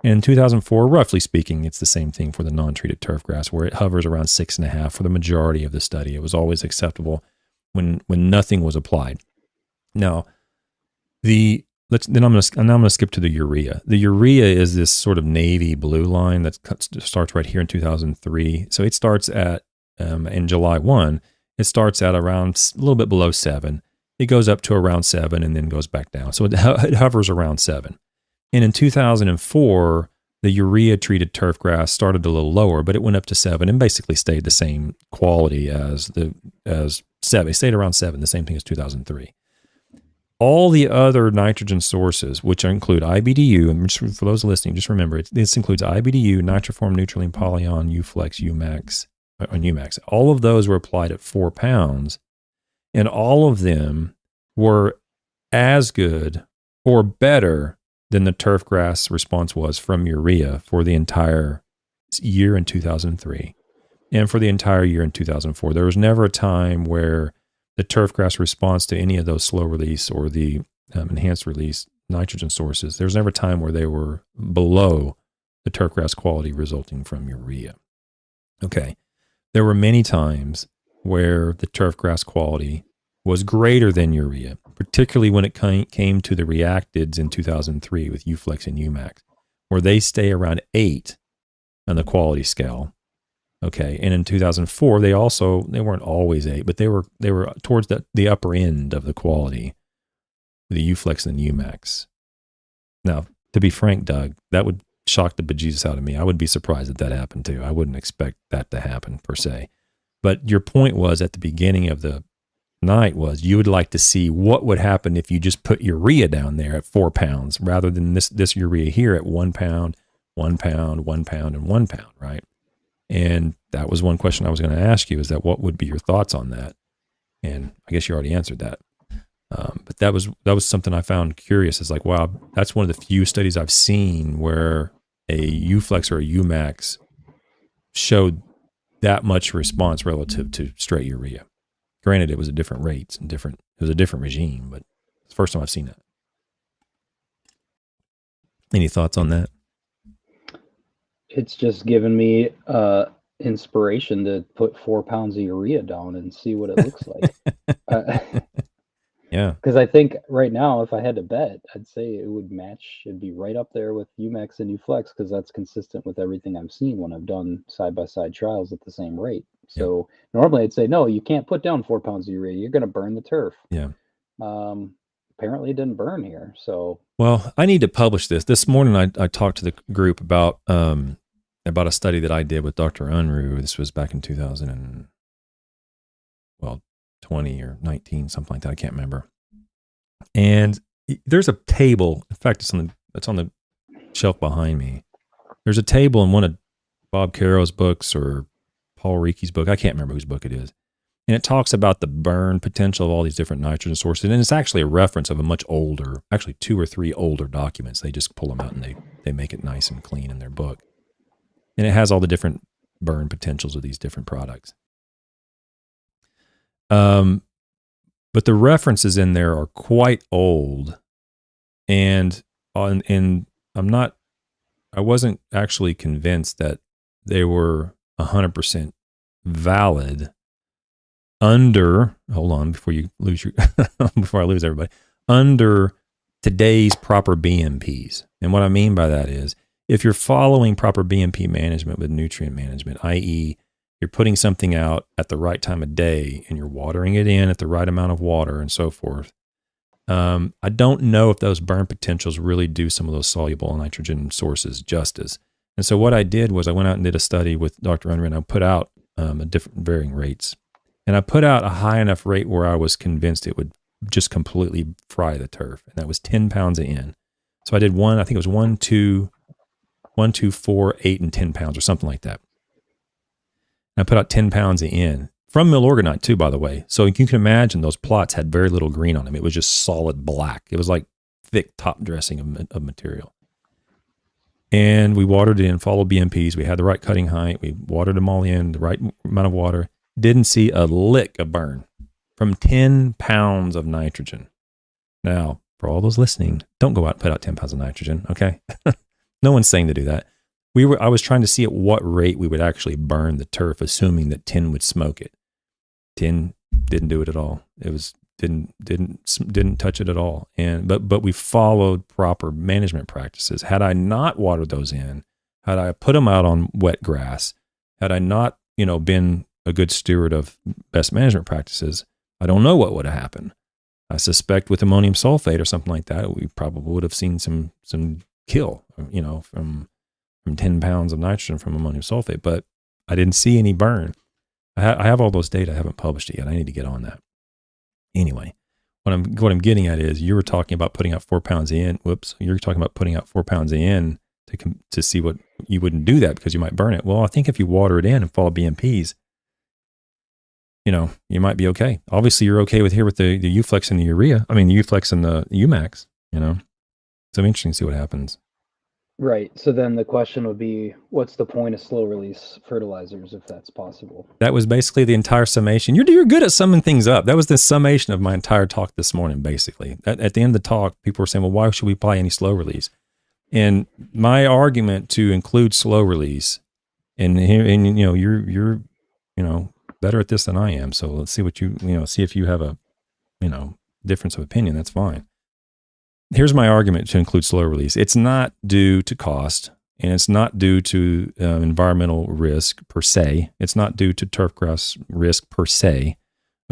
And in 2004, roughly speaking, it's the same thing for the non-treated turf grass, where it hovers around 6.5 for the majority of the study. It was always acceptable when nothing was applied. Now, I'm going to skip to the urea. The urea is this sort of navy blue line that starts right here in 2003. So it starts at in July 1. It starts at around a little bit below 7. It goes up to around 7 and then goes back down. So it hovers around 7. And in 2004, the urea-treated turf grass started a little lower, but it went up to 7 and basically stayed the same quality as 7. It stayed around 7, the same thing as 2003. All the other nitrogen sources, which include IBDU, and for those listening, just remember, this includes IBDU, nitroform, neutralene, polyon, Uflex, Umax, and Umax. All of those were applied at 4 pounds, and all of them were as good or better than the turf grass response was from urea for the entire year in 2003 and for the entire year in 2004. There was never a time where the turf grass response to any of those slow release or the enhanced release nitrogen sources, there was never a time where they were below the turf grass quality resulting from urea. Okay. There were many times where the turf grass quality was greater than urea, particularly when it came to the reactids in 2003 with Uflex and Umax, where they stay around 8 on the quality scale. Okay, and in 2004, they weren't always 8, but they were towards the upper end of the quality with the Uflex and the Umax. Now, to be frank, Doug, that would shock the bejesus out of me. I would be surprised if that happened too. I wouldn't expect that to happen per se. But your point was at the beginning of the night was you would like to see what would happen if you just put urea down there at 4 pounds rather than this urea here at 1 pound, 1 pound, 1 pound, and 1 pound, right? And that was one question I was going to ask you, is that what would be your thoughts on that? And I guess you already answered that. But that was something I found curious. It's like, wow, that's one of the few studies I've seen where a Uflex or a Umax showed that much response relative to straight urea. Granted, it was at different rates and it was a different regime, but it's the first time I've seen that. Any thoughts on that? It's just given me inspiration to put 4 pounds of urea down and see what it looks like. Yeah. Because I think right now, if I had to bet, I'd say it would match. It'd be right up there with Umax and Uflex because that's consistent with everything I've seen when I've done side-by-side trials at the same rate. So normally I'd say, no, you can't put down 4 pounds of urea. You're going to burn the turf. Yeah. Apparently it didn't burn here. So, well, I need to publish this. This morning I talked to the group about a study that I did with Dr. Unruh. This was back in 2020 or 19, something like that. I can't remember. And there's a table. In fact, it's on the shelf behind me. There's a table in one of Bob Caro's books or Paul Reeke's book. I can't remember whose book it is. And it talks about the burn potential of all these different nitrogen sources. And it's actually a reference of a much older, actually 2 or 3 older documents. They just pull them out and they make it nice and clean in their book. And it has all the different burn potentials of these different products. But the references in there are quite old. And I wasn't actually convinced that they were 100% valid under, hold on before you lose your, before I lose everybody, under today's proper BMPs. And what I mean by that is, if you're following proper BMP management with nutrient management, i.e., you're putting something out at the right time of day and you're watering it in at the right amount of water and so forth, I don't know if those burn potentials really do some of those soluble nitrogen sources justice. And so what I did was I went out and did a study with Dr. Unruh. I put out at different varying rates. And I put out a high enough rate where I was convinced it would just completely fry the turf. And that was 10 pounds of N. So I did I think it was 1, 2, 4, 8, and 10 pounds or something like that. And I put out 10 pounds of N. From Milorganite too, by the way. So you can imagine those plots had very little green on them. It was just solid black. It was like thick top dressing of material. And we watered it in, followed BMPs. We had the right cutting height. We watered them all in, the right amount of water. Didn't see a lick of burn from 10 pounds of nitrogen. Now, for all those listening, don't go out and put out 10 pounds of nitrogen, okay? No one's saying to do that. I was trying to see at what rate we would actually burn the turf, assuming that tin would smoke it. Tin didn't do it at all. It was didn't touch it at all. And but we followed proper management practices. Had I not watered those in, had I put them out on wet grass, had I not, been a good steward of best management practices, I don't know what would have happened. I suspect with ammonium sulfate or something like that, we probably would have seen some kill, from 10 pounds of nitrogen from ammonium sulfate, but I didn't see any burn. I have all those data. I haven't published it yet. I need to get on that. Anyway, what I'm getting at is you were talking about putting out 4 pounds in. You're talking about putting out 4 pounds in to see what you wouldn't do that because you might burn it. Well, I think if you water it in and follow BMPs, you might be okay. Obviously, you're okay with the Uflex and the urea. I mean, the Uflex and the Umax. So interesting to see what happens. Right. So then the question would be, what's the point of slow release fertilizers if that's possible? That was basically the entire summation. You're good at summing things up. That was the summation of my entire talk this morning, basically. At the end of the talk, people were saying, well, why should we apply any slow release? And my argument to include slow release, and you're better at this than I am. So let's see see if you have a, difference of opinion. That's fine. Here's my argument to include slow release. It's not due to cost, and it's not due to environmental risk per se. It's not due to turfgrass risk per se.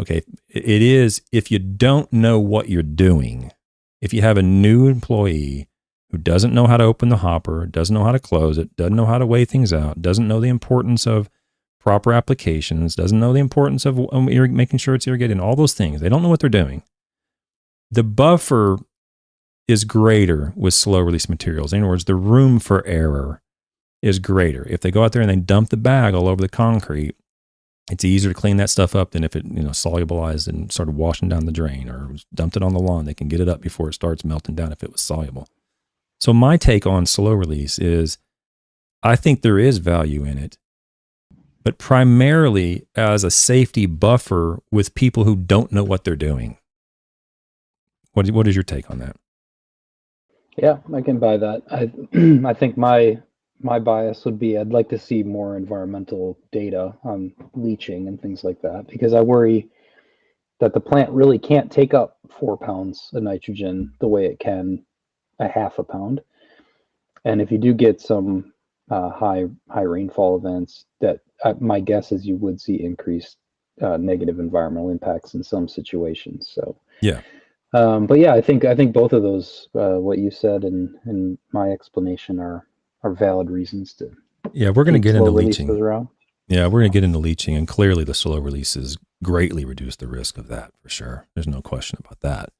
Okay, it is if you don't know what you're doing. If you have a new employee who doesn't know how to open the hopper, doesn't know how to close it, doesn't know how to weigh things out, doesn't know the importance of proper applications, doesn't know the importance of making sure it's irrigated, all those things. They don't know what they're doing. The buffer is greater with slow release materials. In other words, the room for error is greater. If they go out there and they dump the bag all over the concrete, it's easier to clean that stuff up than if it solubilized and started washing down the drain, or dumped it on the lawn. They can get it up before it starts melting down if it was soluble. So my take on slow release is I think there is value in it, but primarily as a safety buffer with people who don't know what they're doing. What is your take on that? Yeah, I can buy that. I think my bias would be I'd like to see more environmental data on leaching and things like that, because I worry that the plant really can't take up 4 pounds of nitrogen the way it can a half a pound. And if you do get some high rainfall events, that my guess is you would see increased negative environmental impacts in some situations. So yeah. But yeah, I think both of those, what you said and my explanation are valid reasons to. Yeah, we're going to get into leaching. Around. Yeah, we're going to get into leaching, and clearly the slow releases greatly reduce the risk of that for sure. There's no question about that.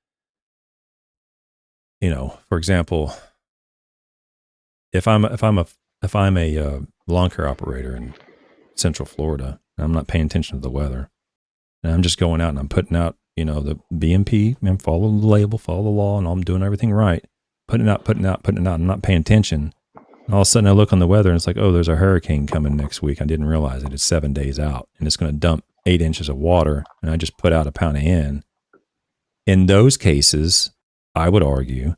For example, if I'm a lawn care operator in Central Florida, and I'm not paying attention to the weather, and I'm just going out and I'm putting out, the BMP, and follow the label, follow the law, and I'm doing everything right, putting it out. I'm not paying attention. And all of a sudden I look on the weather and it's like, oh, there's a hurricane coming next week. I didn't realize it. It's 7 days out and it's going to dump 8 inches of water. And I just put out a pound of N. In those cases, I would argue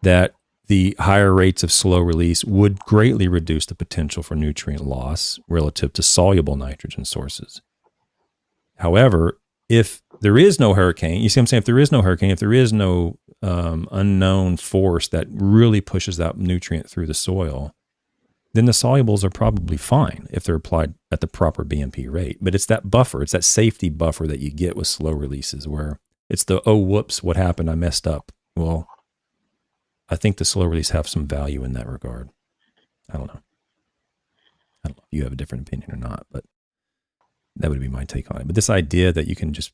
that the higher rates of slow release would greatly reduce the potential for nutrient loss relative to soluble nitrogen sources. However, if there is no hurricane, you see what I'm saying? If there is no hurricane, if there is no unknown force that really pushes that nutrient through the soil, then the solubles are probably fine if they're applied at the proper BMP rate. But it's that buffer, it's that safety buffer that you get with slow releases where it's the, oh, whoops, what happened? I messed up. Well, I think the slow release have some value in that regard. I don't know. I don't know if you have a different opinion or not, but that would be my take on it. But this idea that you can just,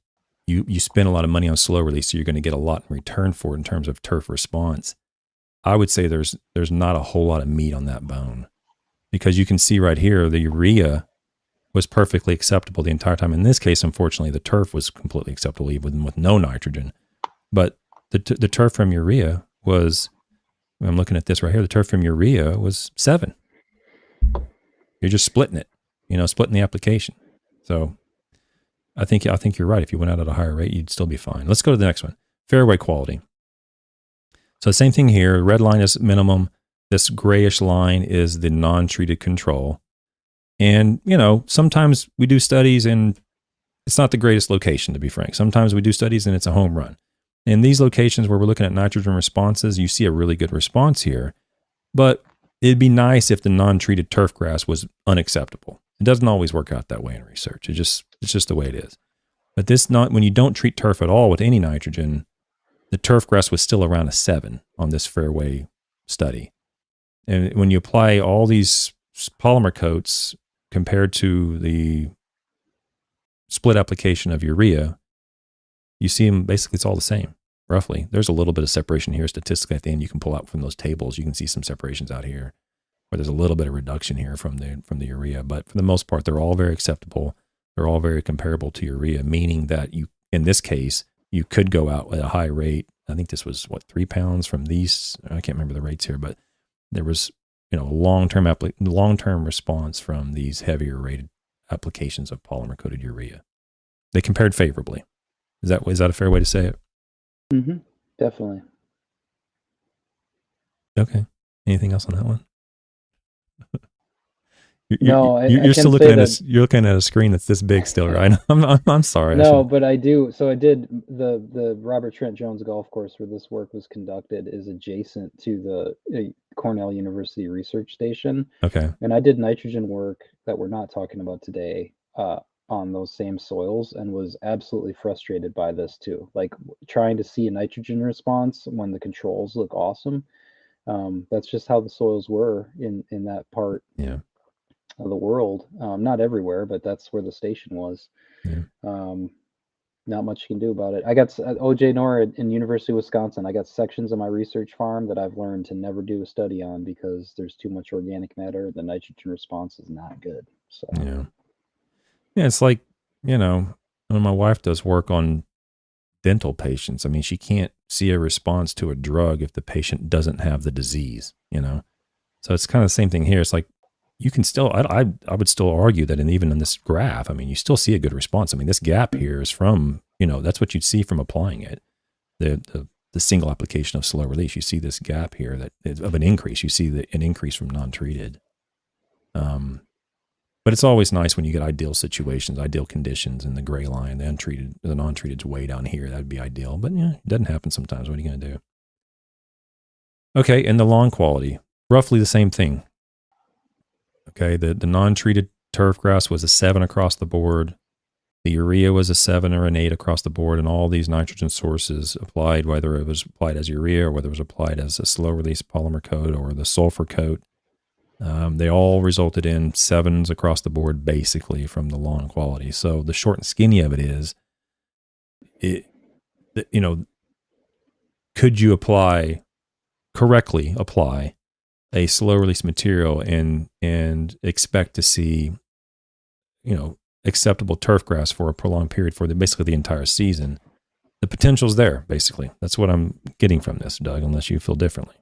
you spend a lot of money on slow release, so you're going to get a lot in return for it in terms of turf response. I would say there's not a whole lot of meat on that bone, because you can see right here, the urea was perfectly acceptable the entire time. In this case, unfortunately, the turf was completely acceptable even with no nitrogen. But the turf from urea was, I'm looking at this right here, the turf from urea was 7. You're just splitting it, splitting the application. So I think you're right. If you went out at a higher rate, you'd still be fine. Let's go to the next one. Fairway quality. So same thing here. Red line is minimum. This grayish line is the non-treated control. And, sometimes we do studies and it's not the greatest location, to be frank. Sometimes we do studies and it's a home run. In these locations where we're looking at nitrogen responses, you see a really good response here. But it'd be nice if the non-treated turfgrass was unacceptable. It doesn't always work out that way in research. It's just the way it is. But when you don't treat turf at all with any nitrogen, the turfgrass was still around a 7 on this fairway study. And when you apply all these polymer coats compared to the split application of urea, you see them, basically it's all the same, roughly. There's a little bit of separation here statistically at the end. You can pull out from those tables. You can see some separations out here, where there's a little bit of reduction here from the urea. But for the most part, they're all very acceptable. They're all very comparable to urea, meaning that in this case, you could go out at a high rate. I think this was 3 pounds from these. I can't remember the rates here, but there was, long-term response from these heavier rated applications of polymer coated urea. They compared favorably. Is that a fair way to say it? Mm-hmm. Definitely. Okay. Anything else on that one? You're still looking at you're looking at a screen that's this big still, right? I'm sorry. No, but I do. So I did the Robert Trent Jones golf course where this work was conducted is adjacent to the Cornell University Research Station. Okay. And I did nitrogen work that we're not talking about today on those same soils, and was absolutely frustrated by this too. Like trying to see a nitrogen response when the controls look awesome. That's just how the soils were in that part. Yeah. Of the world. Not everywhere, but that's where the station was. Yeah. Not much you can do about it. I got OJ Nora in University of Wisconsin. I got sections of my research farm that I've learned to never do a study on because there's too much organic matter. The nitrogen response is not good. So yeah, it's like, when my wife does work on dental patients, I mean, she can't see a response to a drug if the patient doesn't have the disease, So it's kind of the same thing here. It's like, you can still, I would still argue that even in this graph, I mean, you still see a good response. I mean, this gap here is from, that's what you'd see from applying it. The single application of slow release, you see this gap here that is of an increase. You see an increase from non-treated. But it's always nice when you get ideal situations, ideal conditions, and the gray line, the non-treated's way down here. That'd be ideal. But yeah, it doesn't happen sometimes. What are you going to do? Okay, and the lawn quality, roughly the same thing. Okay, the non-treated turfgrass was a 7 across the board. The urea was a 7 or an 8 across the board, and all these nitrogen sources applied, whether it was applied as urea or whether it was applied as a slow-release polymer coat or the sulfur coat, they all resulted in 7s across the board, basically, from the lawn quality. So the short and skinny of it is, could you correctly apply a slow release material and expect to see, acceptable turf grass for a prolonged period for basically the entire season. The potential's there, basically. That's what I'm getting from this, Doug, unless you feel differently.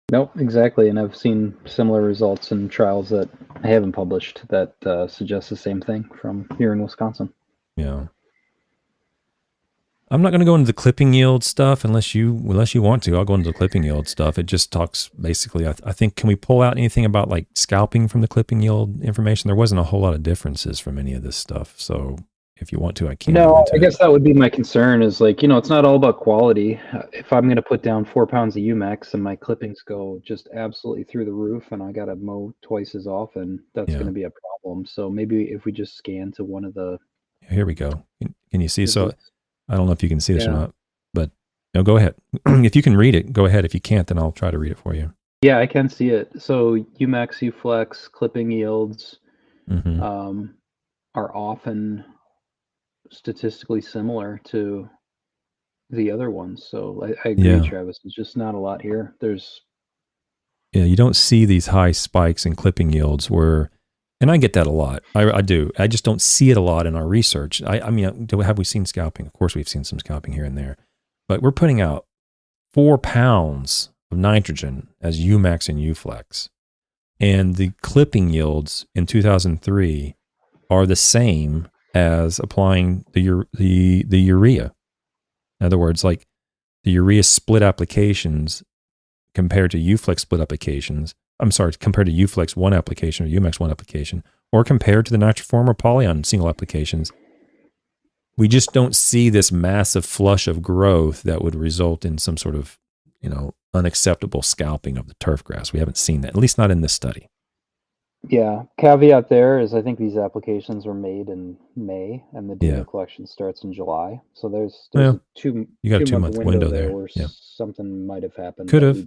Nope, exactly. And I've seen similar results in trials that I haven't published that suggest the same thing from here in Wisconsin. Yeah. I'm not going to go into the clipping yield stuff unless you want to. I'll go into the clipping yield stuff. It just talks basically, I think, can we pull out anything about like scalping from the clipping yield information? There wasn't a whole lot of differences from any of this stuff. So if you want to, I can. No, I guess that would be my concern is like, it's not all about quality. If I'm going to put down 4 pounds of UMAX and my clippings go just absolutely through the roof and I got to mow twice as often, that's going to be a problem. So maybe if we just scan to one of the... Here we go. Can you see? So I don't know if you can see this or not, but go ahead. If you can read it, go ahead. If you can't, then I'll try to read it for you. Yeah, I can see it. So UMAX, UFlex, clipping yields are often statistically similar to the other ones. So I agree, Travis. There's just not a lot here. You don't see these high spikes in clipping yields where... And I get that a lot. I do. I just don't see it a lot in our research. I mean, have we seen scalping? Of course, we've seen some scalping here and there. But we're putting out 4 pounds of nitrogen as UMAX and UFlex. And the clipping yields in 2003 are the same as applying the urea. In other words, like the urea split applications compared to UFlex split applications, compared to UFlex 1 application or UMAX 1 application, or compared to the Nitroform or Polyon single applications, we just don't see this massive flush of growth that would result in some sort of, unacceptable scalping of the turf grass. We haven't seen that, at least not in this study. Yeah. Caveat there is I think these applications were made in May and the data collection starts in July. So there's a two month window there where something might have happened that we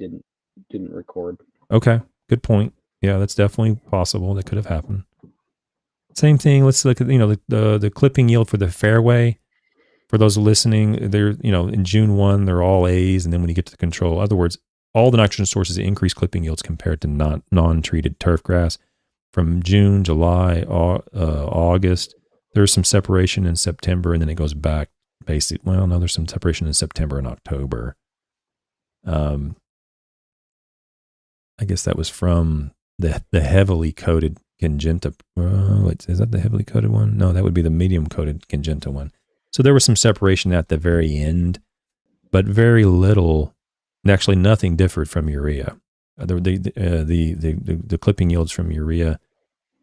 didn't record. Okay. Good point. Yeah, that's definitely possible. That could have happened. Same thing. Let's look at, the clipping yield for the fairway. For those listening, they're, in June 1, they're all A's. And then when you get to the control, in other words, all the nitrogen sources increase clipping yields compared to non-treated turf grass. From June, July, August, there's some separation in September, and then it goes back basic. Well, no, there's some separation in September and October. I guess that was from the heavily coated Syngenta. Is that the heavily coated one? No, that would be the medium coated Syngenta one. So there was some separation at the very end, but very little, and actually nothing differed from urea. The clipping yields from urea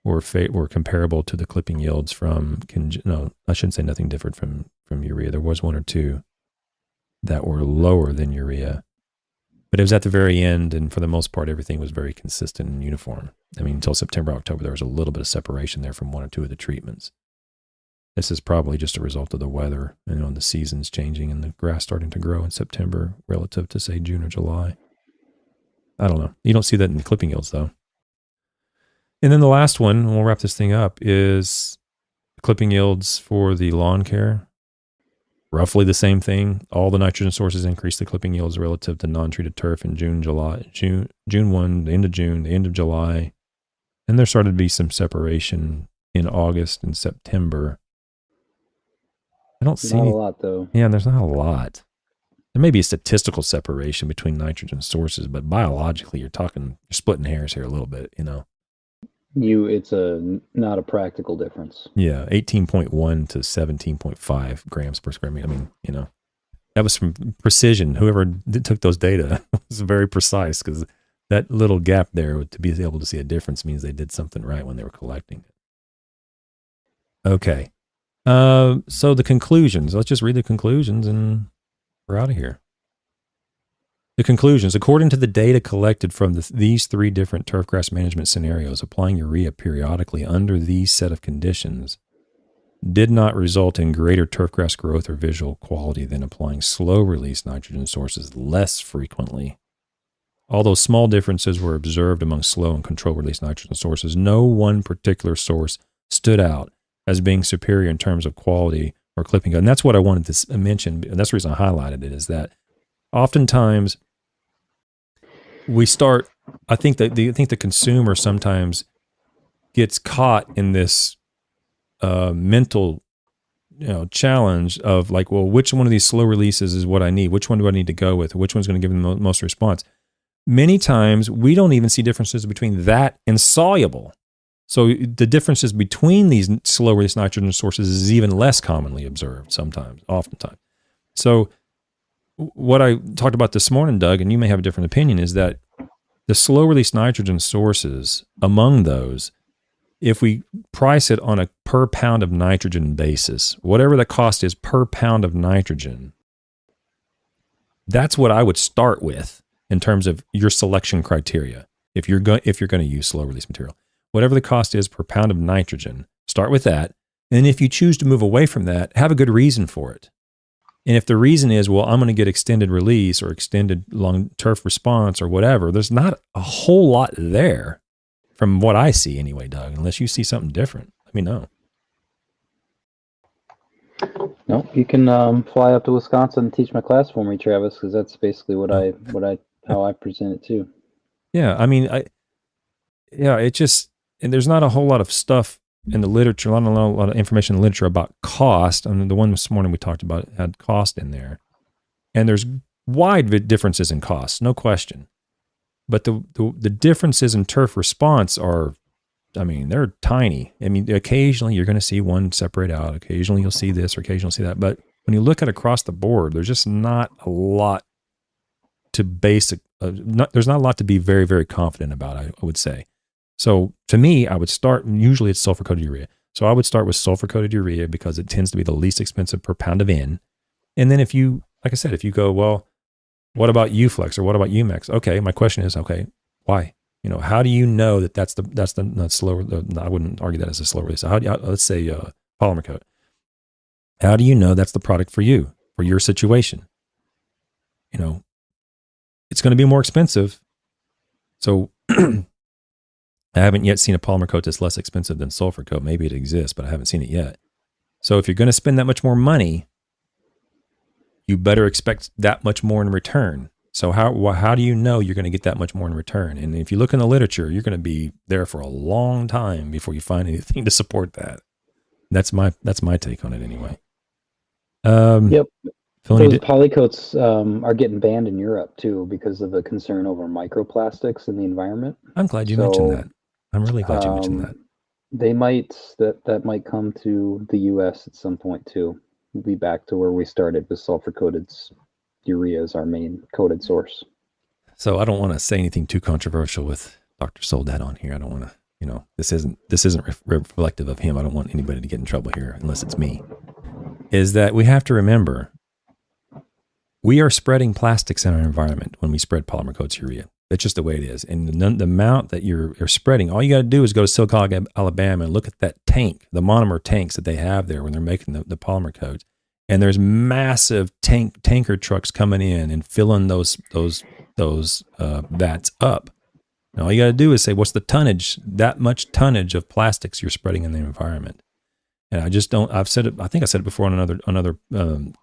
were comparable to the clipping yields from no, I shouldn't say nothing differed from urea. There was 1 or 2 that were lower than urea. But it was at the very end, and for the most part, everything was very consistent and uniform. I mean, until September, October, there was a little bit of separation there from 1 or 2 of the treatments. This is probably just a result of the weather, the seasons changing and the grass starting to grow in September relative to, say, June or July. I don't know. You don't see that in the clipping yields, though. And then the last one, and we'll wrap this thing up, is clipping yields for the lawn care. Roughly the same thing. All the nitrogen sources increase the clipping yields relative to non-treated turf in June 1, the end of June, the end of July. And there started to be some separation in August and September. I don't see not a lot, though. Yeah, there's not a lot. There may be a statistical separation between nitrogen sources, but biologically, you're splitting hairs here a little bit, It's not a practical difference. Yeah, 18.1 to 17.5 grams per square meter. I mean, that was from precision. Whoever took those data was very precise, because that little gap there, to be able to see a difference, means they did something right when they were collecting it. Okay. So the conclusions. Let's just read the conclusions and we're out of here. The conclusions. According to the data collected from these 3 different turfgrass management scenarios, applying urea periodically under these set of conditions did not result in greater turfgrass growth or visual quality than applying slow-release nitrogen sources less frequently. Although small differences were observed among slow and control-release nitrogen sources, no one particular source stood out as being superior in terms of quality or clipping. And that's what I wanted to mention, and that's the reason I highlighted it, is that oftentimes we start, I think that the consumer sometimes gets caught in this mental challenge of like, well, which one of these slow releases is what I need? Which one do I need to go with? Which one's going to give them the most response? Many times we don't even see differences between that and soluble. So the differences between these slow release nitrogen sources is even less commonly observed sometimes, oftentimes. So what I talked about this morning, Doug, and you may have a different opinion, is that the slow release nitrogen sources, among those, if we price it on a per pound of nitrogen basis, whatever the cost is per pound of nitrogen, that's what I would start with in terms of your selection criteria. If you're going to use slow release material, whatever the cost is per pound of nitrogen, start with that. And if you choose to move away from that, have a good reason for it. And if the reason is, well, I'm going to get extended release or extended long turf response or whatever, there's not a whole lot there from what I see anyway, Doug, unless you see something different. Let me know. No, you can fly up to Wisconsin and teach my class for me, Travis, because that's basically how I present it too. Yeah, I mean, it just, and there's not a whole lot of stuff in the literature, not a lot of information in the literature about cost. I mean, the one this morning we talked about had cost in there, and there's wide differences in cost, no question. But the differences in turf response are, I mean, they're tiny. I mean, occasionally you're going to see one separate out. Occasionally you'll see this, or occasionally you'll see that. But when you look at across the board, there's just not a lot to basic. There's not a lot to be very, very confident about, I would say. So to me, I would start, usually it's sulfur-coated urea. So I would start with sulfur-coated urea because it tends to be the least expensive per pound of N. And then if you, like I said, if you go, well, what about Uflex or what about Umex? Okay, my question is, okay, why? How do you know that that's not slower? I wouldn't argue that as a slow release. So let's say polymer coat. How do you know that's the product for you, for your situation? It's going to be more expensive. So I haven't yet seen a polymer coat that's less expensive than sulfur coat. Maybe it exists, but I haven't seen it yet. So if you're going to spend that much more money, you better expect that much more in return. So how do you know you're going to get that much more in return? And if you look in the literature, you're going to be there for a long time before you find anything to support that. That's my take on it anyway. Yep. Those polycoats are getting banned in Europe too because of the concern over microplastics in the environment. I'm glad you mentioned that. I'm really glad you mentioned that. They that might come to the U.S. at some point too. We'll be back to where we started with sulfur-coated urea as our main coated source. So I don't want to say anything too controversial with Dr. Soldat on here. I don't want to, this isn't reflective of him. I don't want anybody to get in trouble here unless it's me. Is that we have to remember we are spreading plastics in our environment when we spread polymer coats urea. That's just the way it is. And the amount that you're spreading, all you got to do is go to Silicon, Alabama and look at that tank, the monomer tanks that they have there when they're making the polymer coats. And there's massive tanker trucks coming in and filling those vats up. And all you got to do is say, what's the tonnage, that much tonnage of plastics you're spreading in the environment? And I just don't, I've said it, I think I said it before on another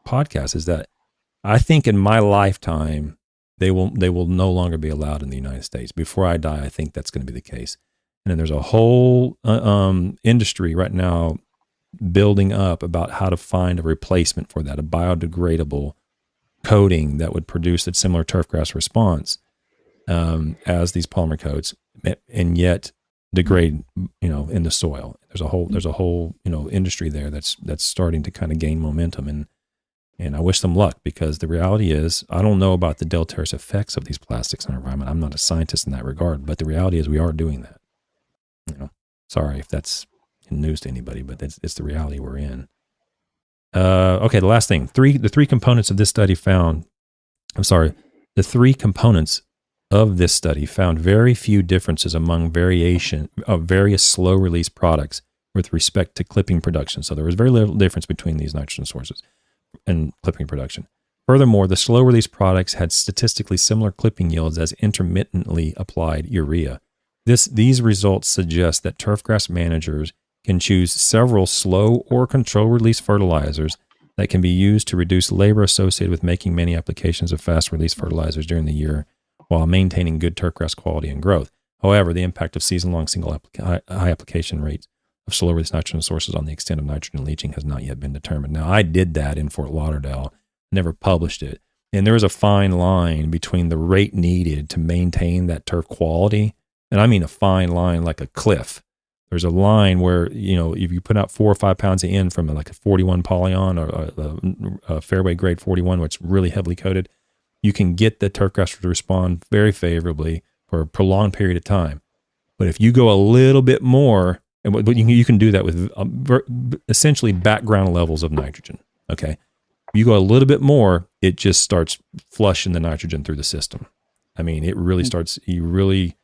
podcast, is that I think in my lifetime, they will no longer be allowed in the United States. Before I die, I think that's going to be the case. And then there's a whole industry right now building up about how to find a replacement for that, a biodegradable coating that would produce a similar turfgrass response as these polymer coats, and yet degrade, in the soil. There's a whole industry there that's starting to kind of gain momentum, and I wish them luck, because the reality is I don't know about the deleterious effects of these plastics on our environment. I'm not a scientist in that regard, but the reality is we are doing that. Sorry if that's news to anybody, but it's the reality we're in. Okay, the last thing, the three components of this study found very few differences among variation of various slow release products with respect to clipping production. So there was very little difference between these nitrogen sources and clipping production. Furthermore, the slow release products had statistically similar clipping yields as intermittently applied urea. These results suggest that turfgrass managers can choose several slow or control release fertilizers that can be used to reduce labor associated with making many applications of fast release fertilizers during the year, while maintaining good turfgrass quality and growth. However, the impact of season-long high application rates of soil-rich nitrogen sources on the extent of nitrogen leaching has not yet been determined. Now, I did that in Fort Lauderdale, never published it. And there is a fine line between the rate needed to maintain that turf quality. And I mean a fine line like a cliff. There's a line where, if you put out 4 or 5 pounds of N from like a 41 polyon or a fairway grade 41, which is really heavily coated, you can get the turfgrass to respond very favorably for a prolonged period of time. But if you go a little bit more, but you can do that with essentially background levels of nitrogen. Okay. If you go a little bit more, it just starts flushing the nitrogen through the system. I mean, it really starts, you really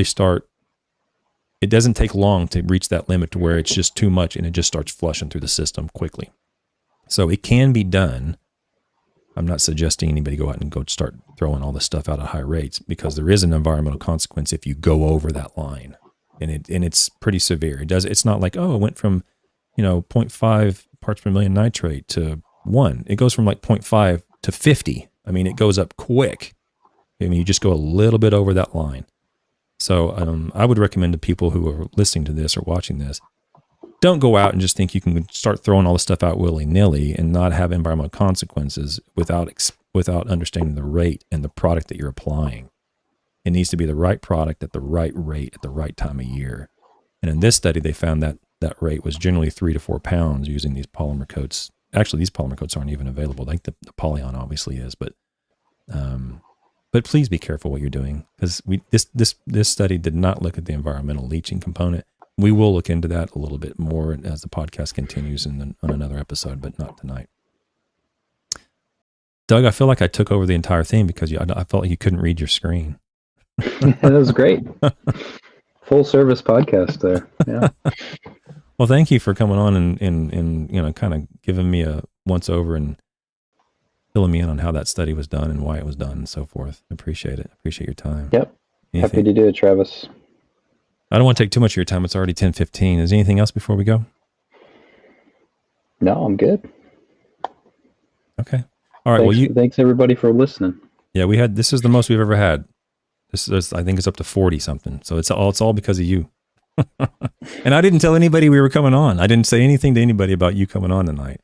start, it doesn't take long to reach that limit to where it's just too much and it just starts flushing through the system quickly. So it can be done. I'm not suggesting anybody go out and go start throwing all this stuff out at high rates, because there is an environmental consequence if you go over that line, and it's pretty severe. It's not like, it went from 0.5 parts per million nitrate to 1. It goes from like 0.5 to 50. I mean, it goes up quick. I mean, you just go a little bit over that line. So I would recommend to people who are listening to this or watching this, don't go out and just think you can start throwing all this stuff out willy-nilly and not have environmental consequences without understanding the rate and the product that you're applying. It needs to be the right product at the right rate at the right time of year. And in this study, they found that that rate was generally 3 to 4 pounds using these polymer coats. Actually, these polymer coats aren't even available. I think the polyon obviously is, but please be careful what you're doing, because this study did not look at the environmental leaching component. We will look into that a little bit more as the podcast continues on another episode, but not tonight. Doug, I feel like I took over the entire thing because I felt like you couldn't read your screen. That was great. Full service podcast there. Yeah. Well, thank you for coming on and kind of giving me a once over and filling me in on how that study was done and why it was done and so forth. Appreciate it. Appreciate your time. Yep. Happy to do it, Travis. I don't want to take too much of your time. It's already 10:15. Is there anything else before we go? No, I'm good. Okay. All right. Thanks everybody for listening. Yeah, this is the most we've ever had. I think it's up to 40 something. So it's all because of you. And I didn't tell anybody we were coming on. I didn't say anything to anybody about you coming on tonight.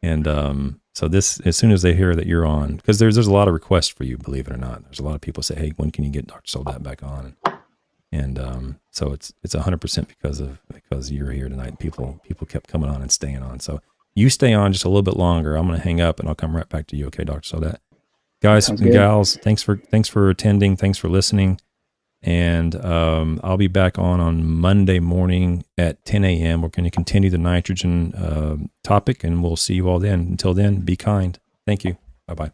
And so this, as soon as they hear that you're on, because there's a lot of requests for you, believe it or not. There's a lot of people say, hey, when can you get Dr. Soldat back on? And so it's 100% because you're here tonight. People kept coming on and staying on. So you stay on just a little bit longer. I'm going to hang up and I'll come right back to you. Okay, Dr. Soldat. Guys and gals, thanks for attending. Thanks for listening. And I'll be back on Monday morning at 10 a.m. We're going to continue the nitrogen topic, and we'll see you all then. Until then, be kind. Thank you. Bye-bye.